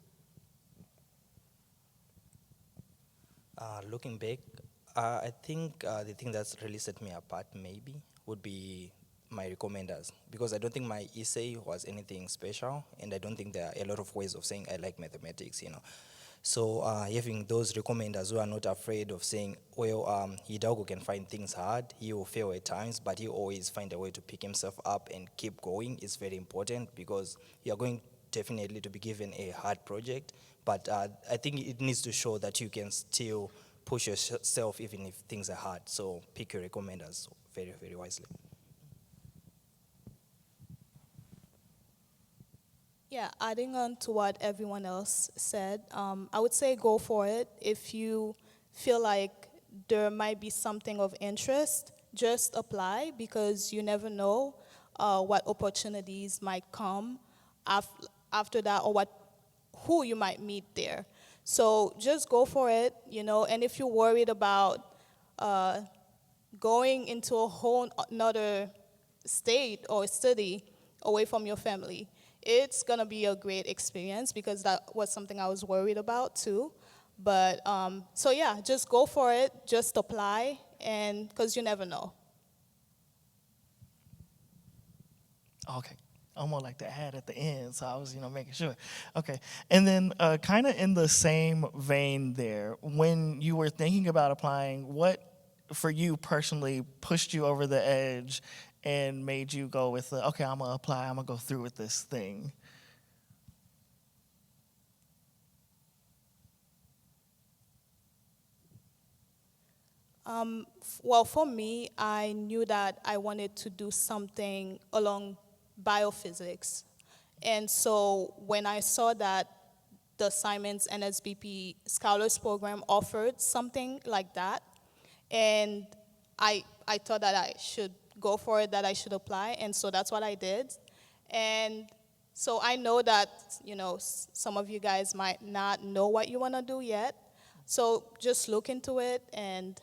Looking back, I think the thing that's really set me apart maybe would be my recommenders, because I don't think my essay was anything special, and I don't think there are a lot of ways of saying I like mathematics, So having those recommenders who are not afraid of saying, well, Hidalgo can find things hard, he will fail at times, but he always find a way to pick himself up and keep going is very important, because you're going definitely to be given a hard project, but I think it needs to show that you can still push yourself even if things are hard. So pick your recommenders very, very wisely. Yeah, adding on to what everyone else said, I would say go for it. If you feel like there might be something of interest, just apply, because you never know what opportunities might come after that, or who you might meet there. So just go for it, and if you're worried about going into a whole another state or study away from your family, it's gonna be a great experience, because that was something I was worried about too. But so yeah, just go for it, just apply, and because you never know. Okay. I'm more like the ad at the end, so I was, making sure. Okay. And then kind of in the same vein there, when you were thinking about applying, what, for you personally, pushed you over the edge and made you go with okay, I'm going to apply, I'm going to go through with this thing? Well, for me, I knew that I wanted to do something along biophysics. And so when I saw that the Simons NSBP Scholars Program offered something like that, and I thought that I should go for it, that I should apply, and so that's what I did. And so I know that, some of you guys might not know what you want to do yet, so just look into it and,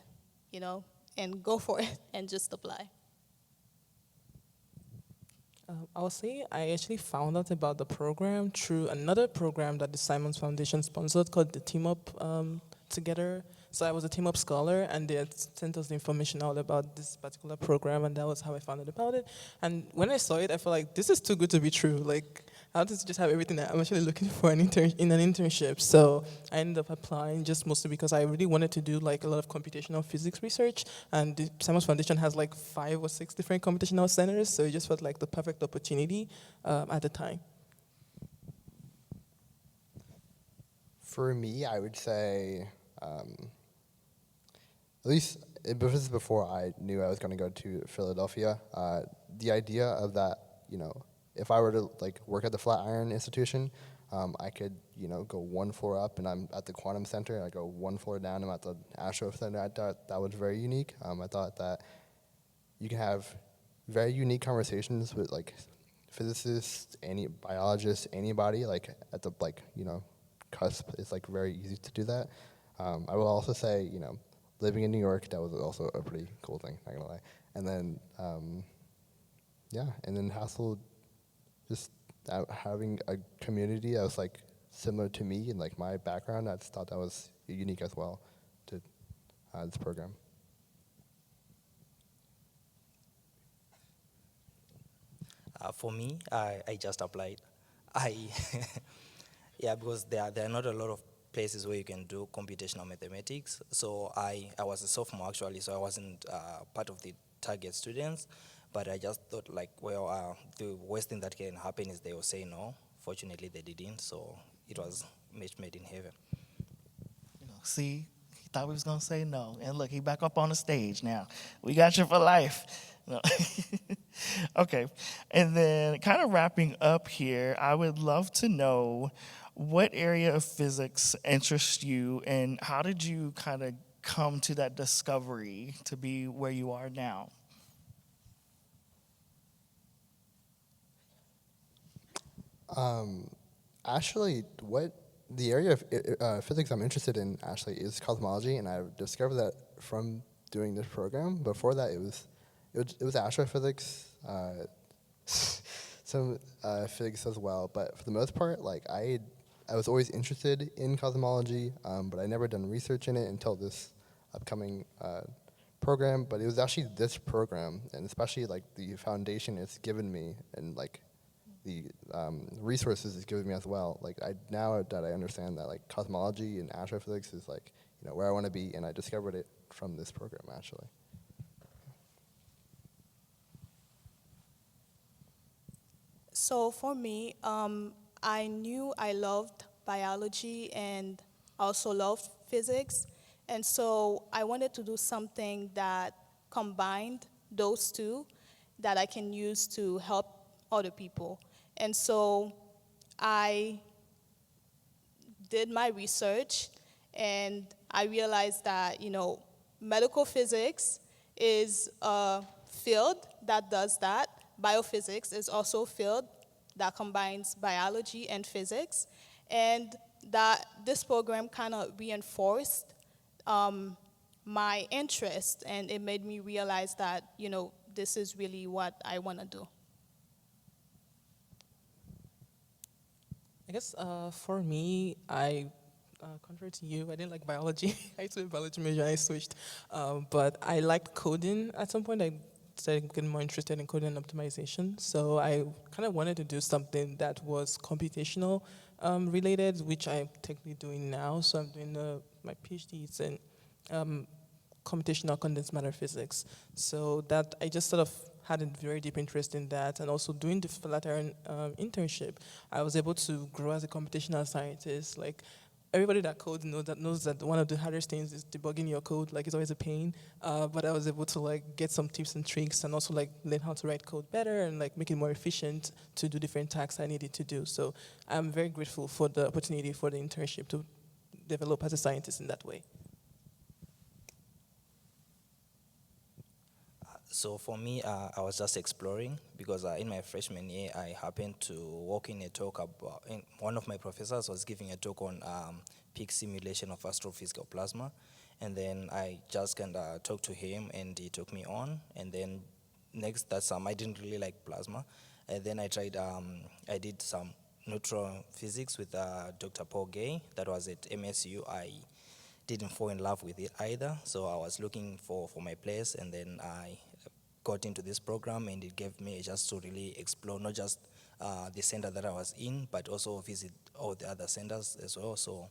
and go for it and just apply. I'll say I actually found out about the program through another program that the Simons Foundation sponsored called the Team Up Together. So I was a Team Up scholar, and they had sent us the information out about this particular program, and that was how I found out about it. And when I saw it, I felt like this is too good to be true. Like, how does it just have everything that I'm actually looking for in an internship? So I ended up applying just mostly because I really wanted to do a lot of computational physics research, and the Simons Foundation has 5 or 6 different computational centers, so it just felt like the perfect opportunity at the time. For me, I would say, at least this is before I knew I was going to go to Philadelphia. The idea of that, if I were to work at the Flatiron Institution, I could go one floor up and I'm at the Quantum Center, and I go one floor down, I'm at the Astro Center. I thought that was very unique. I thought that you can have very unique conversations with physicists, any biologists, anybody at the cusp. It's very easy to do that. I will also say, living in New York, that was also a pretty cool thing, not gonna lie. And then, and then Hassel, just having a community that was similar to me and my background, I just thought that was unique as well to this program. For me, I just applied. Yeah, because there are not a lot of places where you can do computational mathematics. So I was a sophomore actually, so I wasn't part of the target students. But I just thought the worst thing that can happen is they will say no. fortunately they didn't, so it was match made in heaven. See, he thought we was gonna say no, and look, he back up on the stage now. We got you for life. No. Okay, and then kind of wrapping up here, I would love to know what area of physics interests you, and how did you kind of come to that discovery to be where you are now? Actually, what the area of physics I'm interested in actually is cosmology, and I've discovered that from doing this program. Before that, it was astrophysics, some physics as well. But for the most part, like I was always interested in cosmology, but I never done research in it until this upcoming program. But it was actually this program, and especially like the foundation it's given me, and like the resources it's given me as well. Like now that I understand that like cosmology and astrophysics is like where I want to be, and I discovered it from this program actually. So for me, I knew I loved biology and also loved physics. And so I wanted to do something that combined those two that I can use to help other people. And so I did my research, and I realized that, medical physics is a field that does that. Biophysics is also a field that combines biology and physics, and that this program kind of reinforced my interest, and it made me realize that, this is really what I want to do. I guess for me, contrary to you, I didn't like biology. I used to be a biology major, I switched. But I liked coding. At some point, I started getting more interested in coding and optimization. So I kind of wanted to do something that was computational related, which I'm technically doing now. So I'm doing my PhD in computational condensed matter physics. So that I just sort of had a very deep interest in that, and also doing the Flatiron internship, I was able to grow as a computational scientist. Like everybody that codes knows that one of the hardest things is debugging your code. Like it's always a pain, but I was able to like get some tips and tricks, and also like learn how to write code better and like make it more efficient to do different tasks I needed to do. So I'm very grateful for the opportunity for the internship to develop as a scientist in that way. So for me, I was just exploring because in my freshman year, I happened to walk in a talk about, one of my professors was giving a talk on peak simulation of astrophysical plasma. And then I just kind of talked to him, and he took me on. And then next, I didn't really like plasma. And then I did some neutron physics with Dr. Paul Gay. That was at MSU. I didn't fall in love with it either, so I was looking for my place, and then I got into this program, and it gave me a chance to really explore not just the center that I was in, but also visit all the other centers as well. So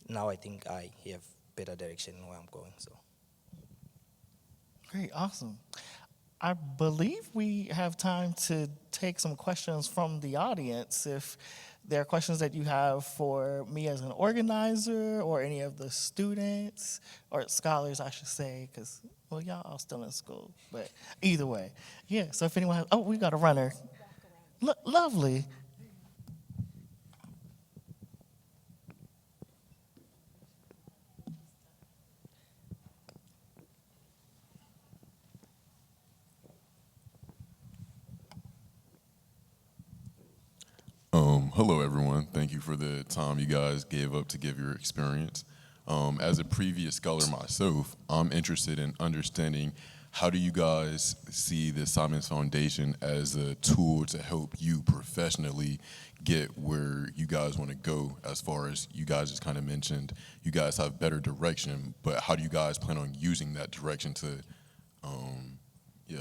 now I think I have better direction where I'm going. So Great, awesome. I believe we have time to take some questions from the audience. If there are questions that you have for me as an organizer or any of the students, or scholars, I should say, because, well, y'all are still in school, but either way. Yeah, so if anyone has, oh, we got a runner. Lovely. Hello, everyone. Thank you for the time you guys gave up to give your experience. As a previous scholar myself, I'm interested in understanding how do you guys see the Simons Foundation as a tool to help you professionally get where you guys want to go, as far as you guys just kind of mentioned, you guys have better direction, but how do you guys plan on using that direction to, yeah.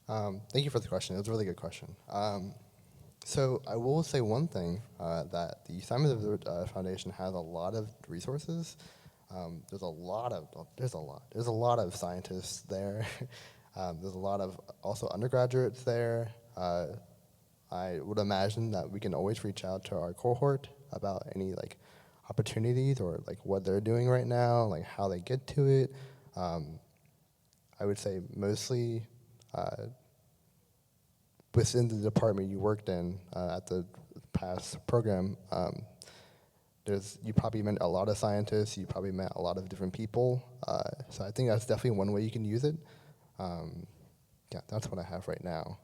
Thank you for the question. It was a really good question. So I will say one thing, that the Simons Foundation has a lot of resources. There's a lot of scientists there. There's a lot of also undergraduates there. I would imagine that we can always reach out to our cohort about any like opportunities or like what they're doing right now, like how they get to it. I would say mostly within the department you worked in at the past program, you probably met a lot of scientists, you probably met a lot of different people. So I think that's definitely one way you can use it. Yeah, that's what I have right now.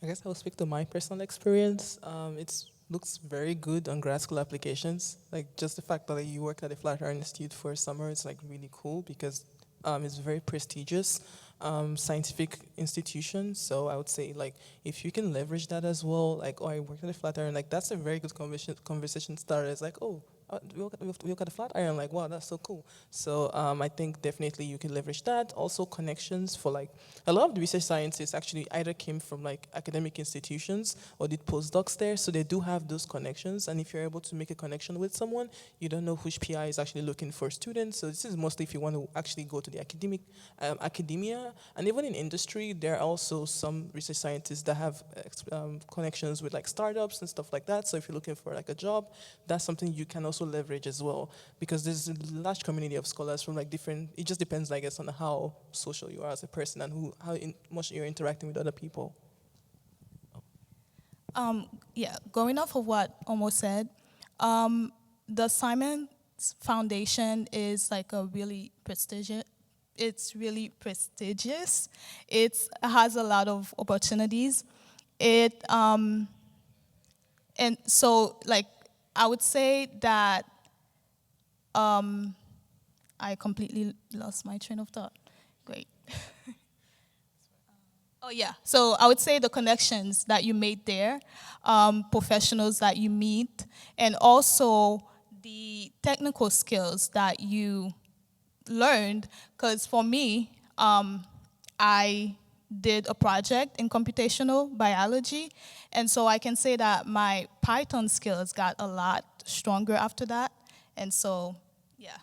I guess I'll speak to my personal experience. It looks very good on grad school applications. Like just the fact that like, you worked at the Flatiron Institute for a summer is like really cool because it's very prestigious scientific institution. So I would say like if you can leverage that as well, like I worked at the Flatiron, like that's a very good conversation starter. It's like we work at the Flatiron, like wow, that's so cool. So I think definitely you can leverage that. Also connections for like a lot of the research scientists actually either came from like academic institutions or did postdocs there, so they do have those connections. And if you're able to make a connection with someone, you don't know which PI is actually looking for students. So this is mostly if you want to actually go to the academia, and even in industry, there are also some research scientists that have connections with like startups and stuff like that. So if you're looking for like a job, that's something you can also leverage as well, because there's a large community of scholars from like different, it just depends I guess on how social you are as a person and how much you're interacting with other people. Yeah, going off of what Omo said, the Simons Foundation is like a really prestigious. It's really prestigious. It has a lot of opportunities. And so like I would say that I completely lost my train of thought. Great. Oh yeah, so I would say the connections that you made there, professionals that you meet, and also the technical skills that you learned. Because for me, I did a project in computational biology, and so I can say that my Python skills got a lot stronger after that, and so, yeah.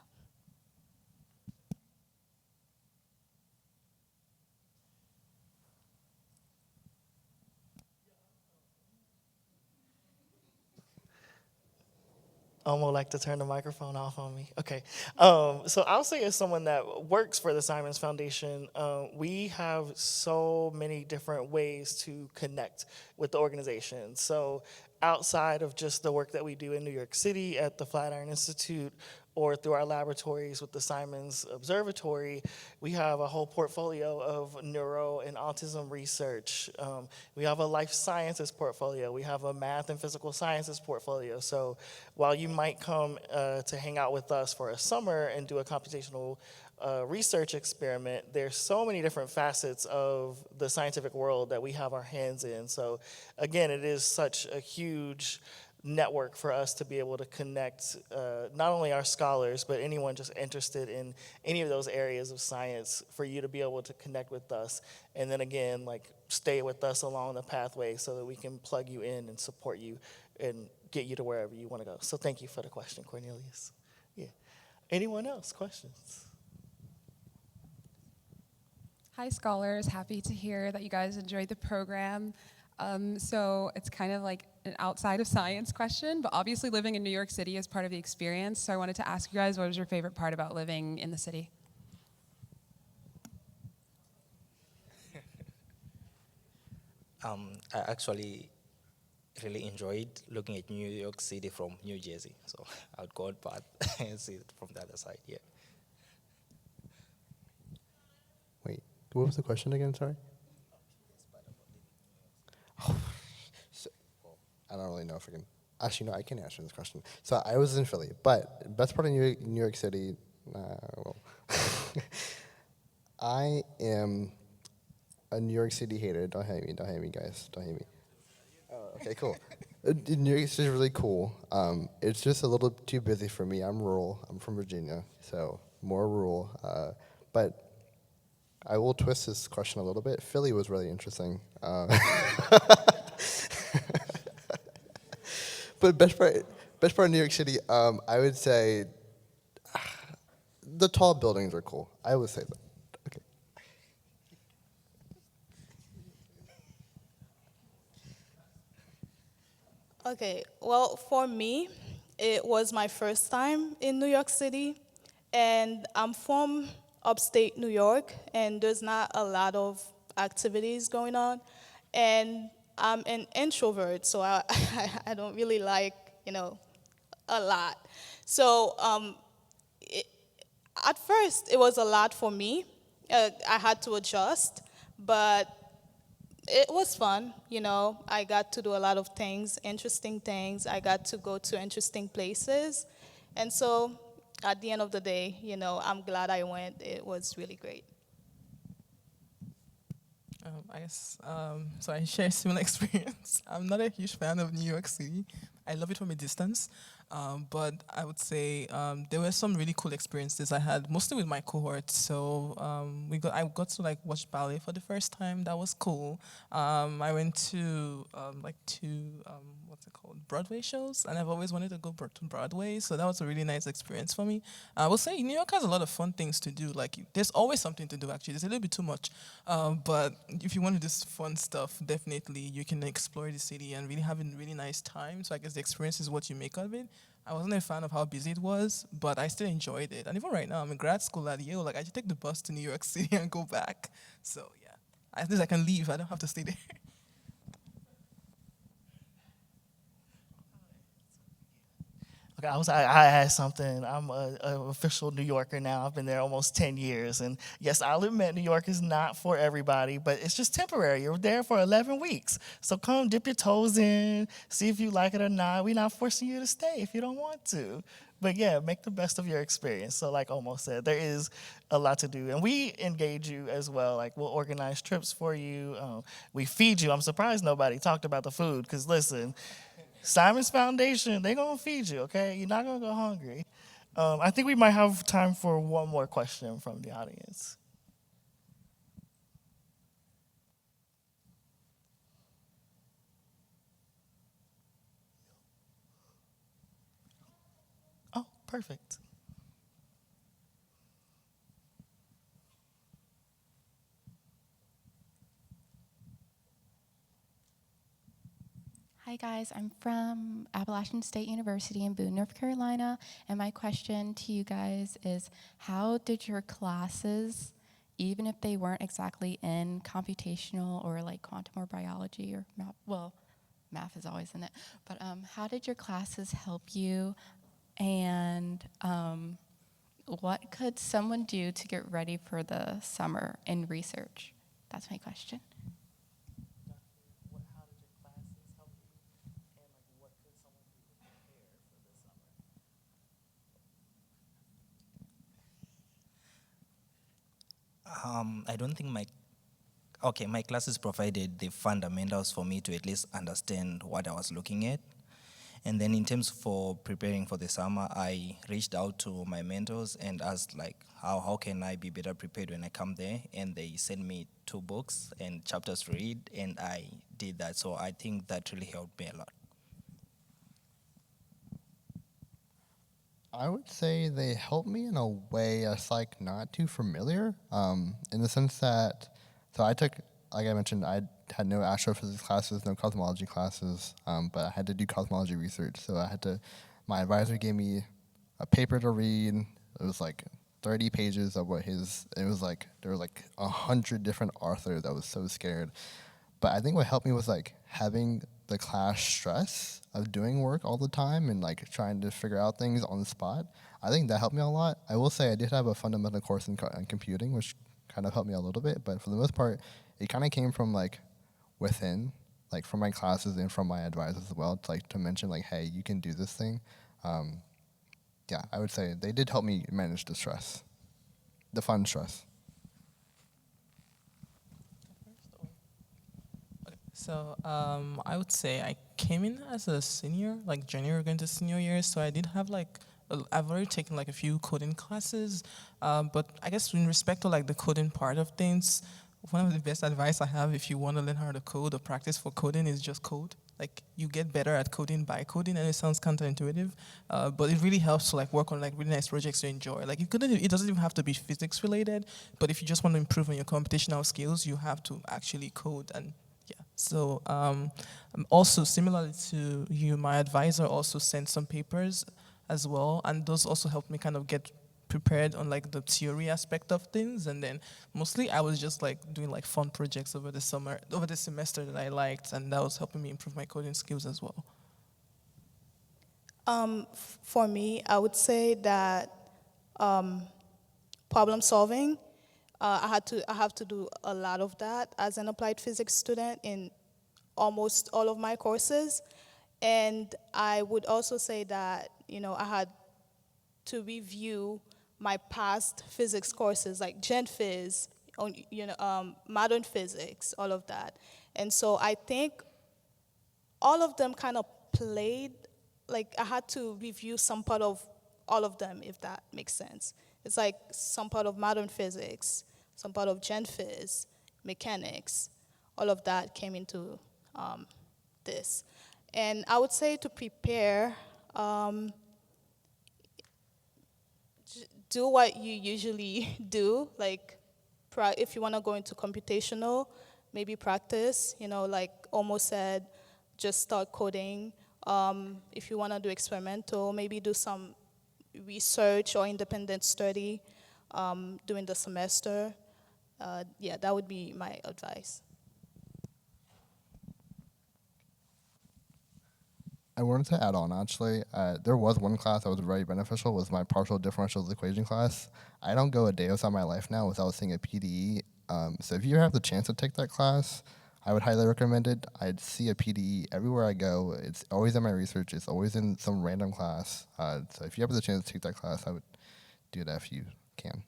Almost like to turn the microphone off on me. Okay. So I'll say as someone that works for the Simons Foundation, we have so many different ways to connect with the organization. So outside of just the work that we do in New York City at the Flatiron Institute or through our laboratories with the Simons Observatory, we have a whole portfolio of neuro and autism research. We have a life sciences portfolio. We have a math and physical sciences portfolio. So while you might come to hang out with us for a summer and do a computational research experiment, there's so many different facets of the scientific world that we have our hands in. So again, it is such a huge network for us to be able to connect not only our scholars, but anyone just interested in any of those areas of science, for you to be able to connect with us. And then again, like stay with us along the pathway so that we can plug you in and support you and get you to wherever you want to go. So thank you for the question, Cornelius. Yeah. Anyone else? Questions? Hi, scholars. Happy to hear that you guys enjoyed the program. So it's kind of like an outside of science question, but obviously living in New York City is part of the experience. So I wanted to ask you guys, what was your favorite part about living in the city? I actually really enjoyed looking at New York City from New Jersey. So I would go on path and see it from the other side, yeah. Wait, what was the question again, sorry? I don't really know if I can. Actually, no, I can answer this question. So I was in Philly, but best part of New York City, well, I am a New York City hater. Don't hate me, guys. Don't hate me. Oh, okay, cool. New York City is really cool. It's just a little too busy for me. I'm rural. I'm from Virginia, so more rural. But I will twist this question a little bit. Philly was really interesting. But best part of New York City, I would say the tall buildings are cool. I would say that. Okay. Okay, well, for me, it was my first time in New York City, and I'm from upstate New York, and there's not a lot of activities going on, and I'm an introvert, so I don't really like, a lot. So at first, it was a lot for me. I had to adjust, but it was fun. I got to do a lot of things, interesting things. I got to go to interesting places. And so at the end of the day, I'm glad I went. It was really great. I guess, so I share a similar experience. I'm not a huge fan of New York City. I love it from a distance. But I would say there were some really cool experiences I had, mostly with my cohort. So I got to watch ballet for the first time. That was cool. I went to what's it called, Broadway shows, and I've always wanted to go to Broadway. So that was a really nice experience for me. I will say New York has a lot of fun things to do. There's always something to do. Actually, there's a little bit too much, but if you want to do fun stuff, definitely you can explore the city and really have a really nice time. So I guess the experience is what you make of it. I wasn't a fan of how busy it was, but I still enjoyed it. And even right now, I'm in grad school at Yale. I just take the bus to New York City and go back. So yeah, at least I can leave. I don't have to stay there. Okay, I had something. I'm an official New Yorker now. I've been there almost 10 years. And yes, I'll admit New York is not for everybody, but it's just temporary. You're there for 11 weeks. So come dip your toes in, see if you like it or not. We're not forcing you to stay if you don't want to. But yeah, make the best of your experience. So like Omo said, there is a lot to do. And we engage you as well. We'll organize trips for you. We feed you. I'm surprised nobody talked about the food because listen, Simons Foundation, they're going to feed you, okay? You're not going to go hungry. I think we might have time for one more question from the audience. Oh, perfect. Hi guys, I'm from Appalachian State University in Boone, North Carolina, and my question to you guys is, how did your classes, even if they weren't exactly in computational or quantum or biology or math, well, math is always in it, but how did your classes help you, and what could someone do to get ready for the summer in research? That's my question. I don't think my classes provided the fundamentals for me to at least understand what I was looking at. And then in terms for preparing for the summer, I reached out to my mentors and asked how can I be better prepared when I come there? And they sent me 2 books and chapters to read, and I did that. So I think that really helped me a lot. I would say they helped me in a way that's not too familiar, in the sense that, so I took, like I mentioned, I had no astrophysics classes, no cosmology classes, but I had to do cosmology research. So my advisor gave me a paper to read. It was 30 pages of there were 100 different authors. I was so scared. But I think what helped me was having the class stress of doing work all the time and trying to figure out things on the spot. I think that helped me a lot. I will say I did have a fundamental course in computing, which kind of helped me a little bit, but for the most part, it kind of came from within, from my classes and from my advisors as well, to mention hey, you can do this thing. Yeah, I would say they did help me manage the stress, the fun stress. So I would say I came in as a senior, junior going to senior year. So I did have I've already taken like a few coding classes, but I guess in respect to like the coding part of things, one of the best advice I have if you want to learn how to code or practice for coding is just code. Like you get better at coding by coding, and it sounds counterintuitive, but it really helps to like work on like really nice projects you enjoy. Like it doesn't even have to be physics related, but if you just want to improve on your computational skills, you have to actually code. And yeah, so also similarly to you, my advisor also sent some papers as well, and those also helped me kind of get prepared on like the theory aspect of things. And then mostly I was just like doing like fun projects over the semester that I liked, and that was helping me improve my coding skills as well. For me, I would say that problem solving, I have to do a lot of that as an applied physics student in almost all of my courses. And I would also say that, I had to review my past physics courses like Gen Phys, modern physics, all of that. And so I think all of them kind of played, like I had to review some part of all of them, if that makes sense. It's like some part of modern physics, some part of Gen Phys, mechanics, all of that came into this. And I would say to prepare, do what you usually do, like if you want to go into computational, maybe practice, like Omo said, just start coding. If you want to do experimental, maybe do some research or independent study during the semester. Yeah, that would be my advice. I wanted to add on, actually. There was one class that was very beneficial, was my partial differential equation class. I don't go a day outside my life now without seeing a PDE. So if you have the chance to take that class, I would highly recommend it. I'd see a PDE everywhere I go. It's always in my research. It's always in some random class. So if you have the chance to take that class, I would do that if you can.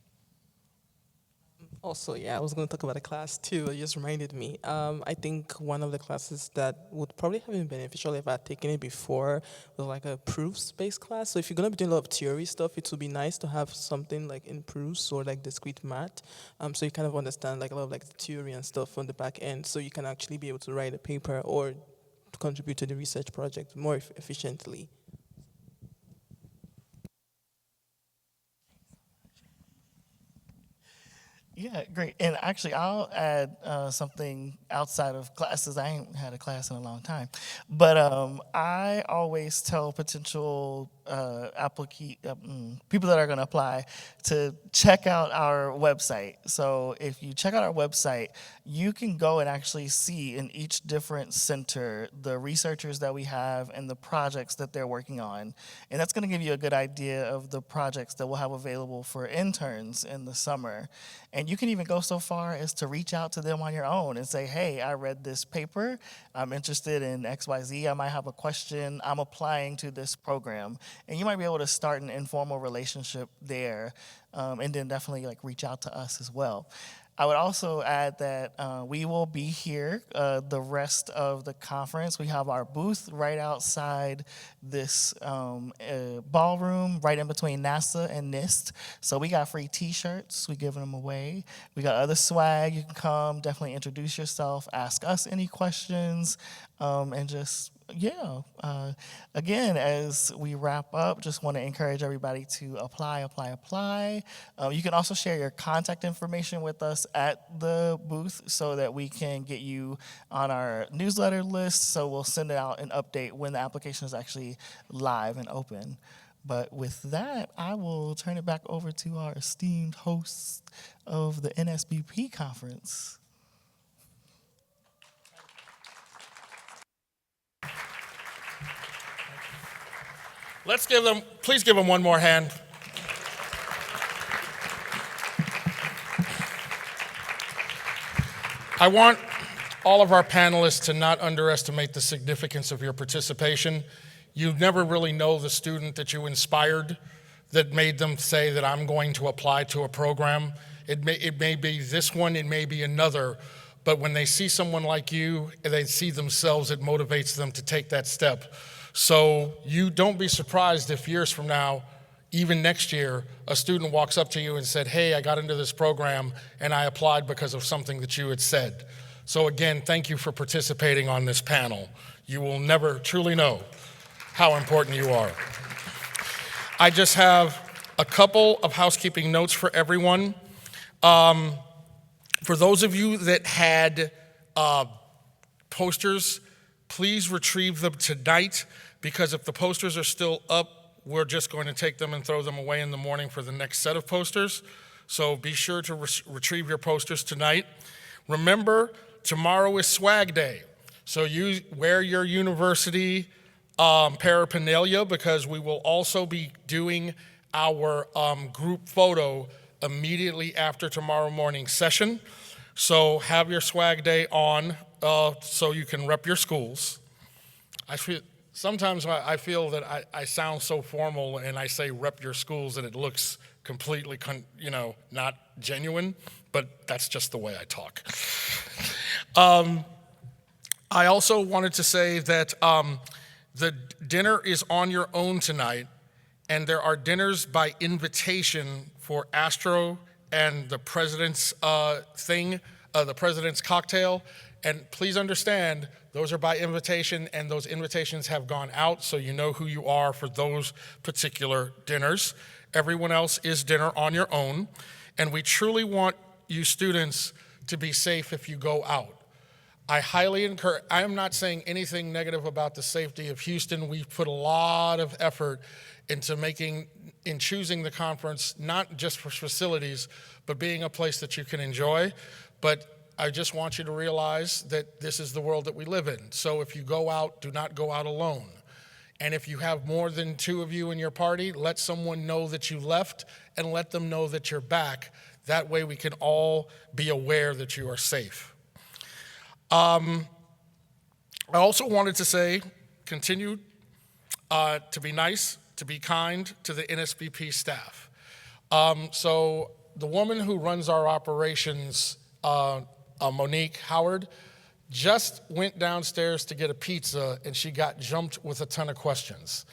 Also, yeah, I was going to talk about a class too. It just reminded me. I think one of the classes that would probably have been beneficial if I had taken it before was like a proofs-based class. So if you're going to be doing a lot of theory stuff, it would be nice to have something like in proofs or like discrete math. So you kind of understand like a lot of like the theory and stuff on the back end, so you can actually be able to write a paper or contribute to the research project more efficiently. Yeah, great. And actually, I'll add something outside of classes. I ain't had a class in a long time. But I always tell potential people that are going to apply to check out our website. So if you check out our website, you can go and actually see in each different center the researchers that we have and the projects that they're working on. And that's going to give you a good idea of the projects that we'll have available for interns in the summer. And you can even go so far as to reach out to them on your own and say, hey, I read this paper. I'm interested in XYZ. I might have a question. I'm applying to this program. And you might be able to start an informal relationship there, and then definitely like reach out to us as well. I would also add that we will be here the rest of the conference. We have our booth right outside this ballroom, right in between NASA and NIST. So we got free T-shirts. We're giving them away. We got other swag. You can come, definitely introduce yourself, ask us any questions, and just again, as we wrap up, just want to encourage everybody to apply. You can also share your contact information with us at the booth so that we can get you on our newsletter list. So we'll send out an update when the application is actually live and open. But with that, I will turn it back over to our esteemed hosts of the NSBP conference. Please give them one more hand. I want all of our panelists to not underestimate the significance of your participation. You never really know the student that you inspired that made them say that I'm going to apply to a program. It may be this one, it may be another, but when they see someone like you, they see themselves, it motivates them to take that step. So you don't be surprised if years from now, even next year, a student walks up to you and said, hey, I got into this program and I applied because of something that you had said. So again, thank you for participating on this panel. You will never truly know how important you are. I just have a couple of housekeeping notes for everyone. For those of you that had posters, please retrieve them tonight, because if the posters are still up, we're just going to take them and throw them away in the morning for the next set of posters. So be sure to retrieve your posters tonight. Remember, tomorrow is swag day. So you wear your university paraphernalia, because we will also be doing our group photo immediately after tomorrow morning's session. So have your swag day on so you can rep your schools. Sometimes I feel that I sound so formal and I say rep your schools and it looks completely, not genuine, but that's just the way I talk. I also wanted to say that the dinner is on your own tonight, and there are dinners by invitation for Astro and the president's the president's cocktail. And please understand, those are by invitation, and those invitations have gone out, so you know who you are for those particular dinners. Everyone else is dinner on your own, and we truly want you students to be safe if you go out. I highly encourage, I am not saying anything negative about the safety of Houston. We've put a lot of effort into choosing the conference, not just for facilities, but being a place that you can enjoy. But I just want you to realize that this is the world that we live in. So if you go out, do not go out alone. And if you have more than 2 of you in your party, let someone know that you left and let them know that you're back. That way we can all be aware that you are safe. I also wanted to say, continue to be nice, to be kind to the NSBP staff. So the woman who runs our operations, Monique Howard, just went downstairs to get a pizza and she got jumped with a ton of questions.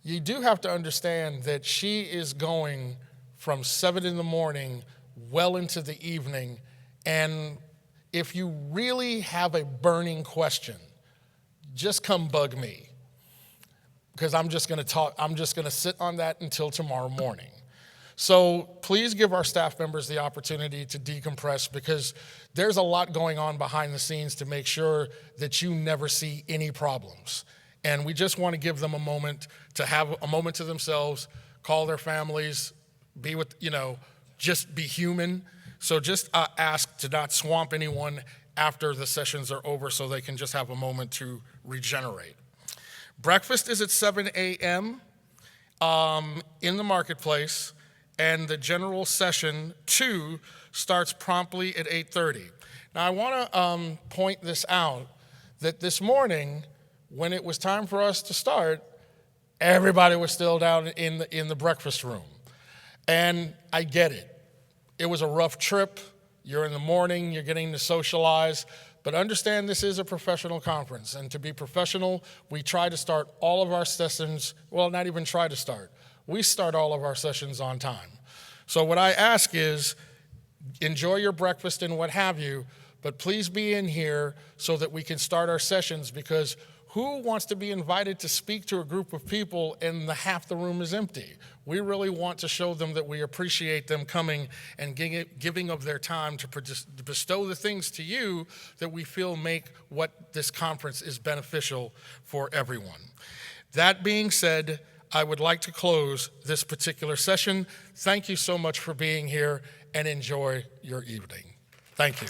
You do have to understand that she is going from 7 in the morning well into the evening, and if you really have a burning question, just come bug me, because I'm just gonna sit on that until tomorrow morning. So please give our staff members the opportunity to decompress, because there's a lot going on behind the scenes to make sure that you never see any problems. And we just want to give them a moment to have a moment to themselves, call their families, be with, just be human. So just ask to not swamp anyone after the sessions are over, so they can just have a moment to regenerate. Breakfast is at 7 a.m. In the marketplace, and the general session 2 starts promptly at 8:30. Now I want to point this out, that this morning, when it was time for us to start, everybody was still down in the breakfast room. And I get it. It was a rough trip. You're in the morning, you're getting to socialize, but understand this is a professional conference. And to be professional, we try to start all of our sessions, well, not even try to start. We start all of our sessions on time. So what I ask is, enjoy your breakfast and what have you, but please be in here so that we can start our sessions, because who wants to be invited to speak to a group of people and half the room is empty? We really want to show them that we appreciate them coming and giving of their time to bestow the things to you that we feel make what this conference is beneficial for everyone. That being said, I would like to close this particular session. Thank you so much for being here, and enjoy your evening. Thank you.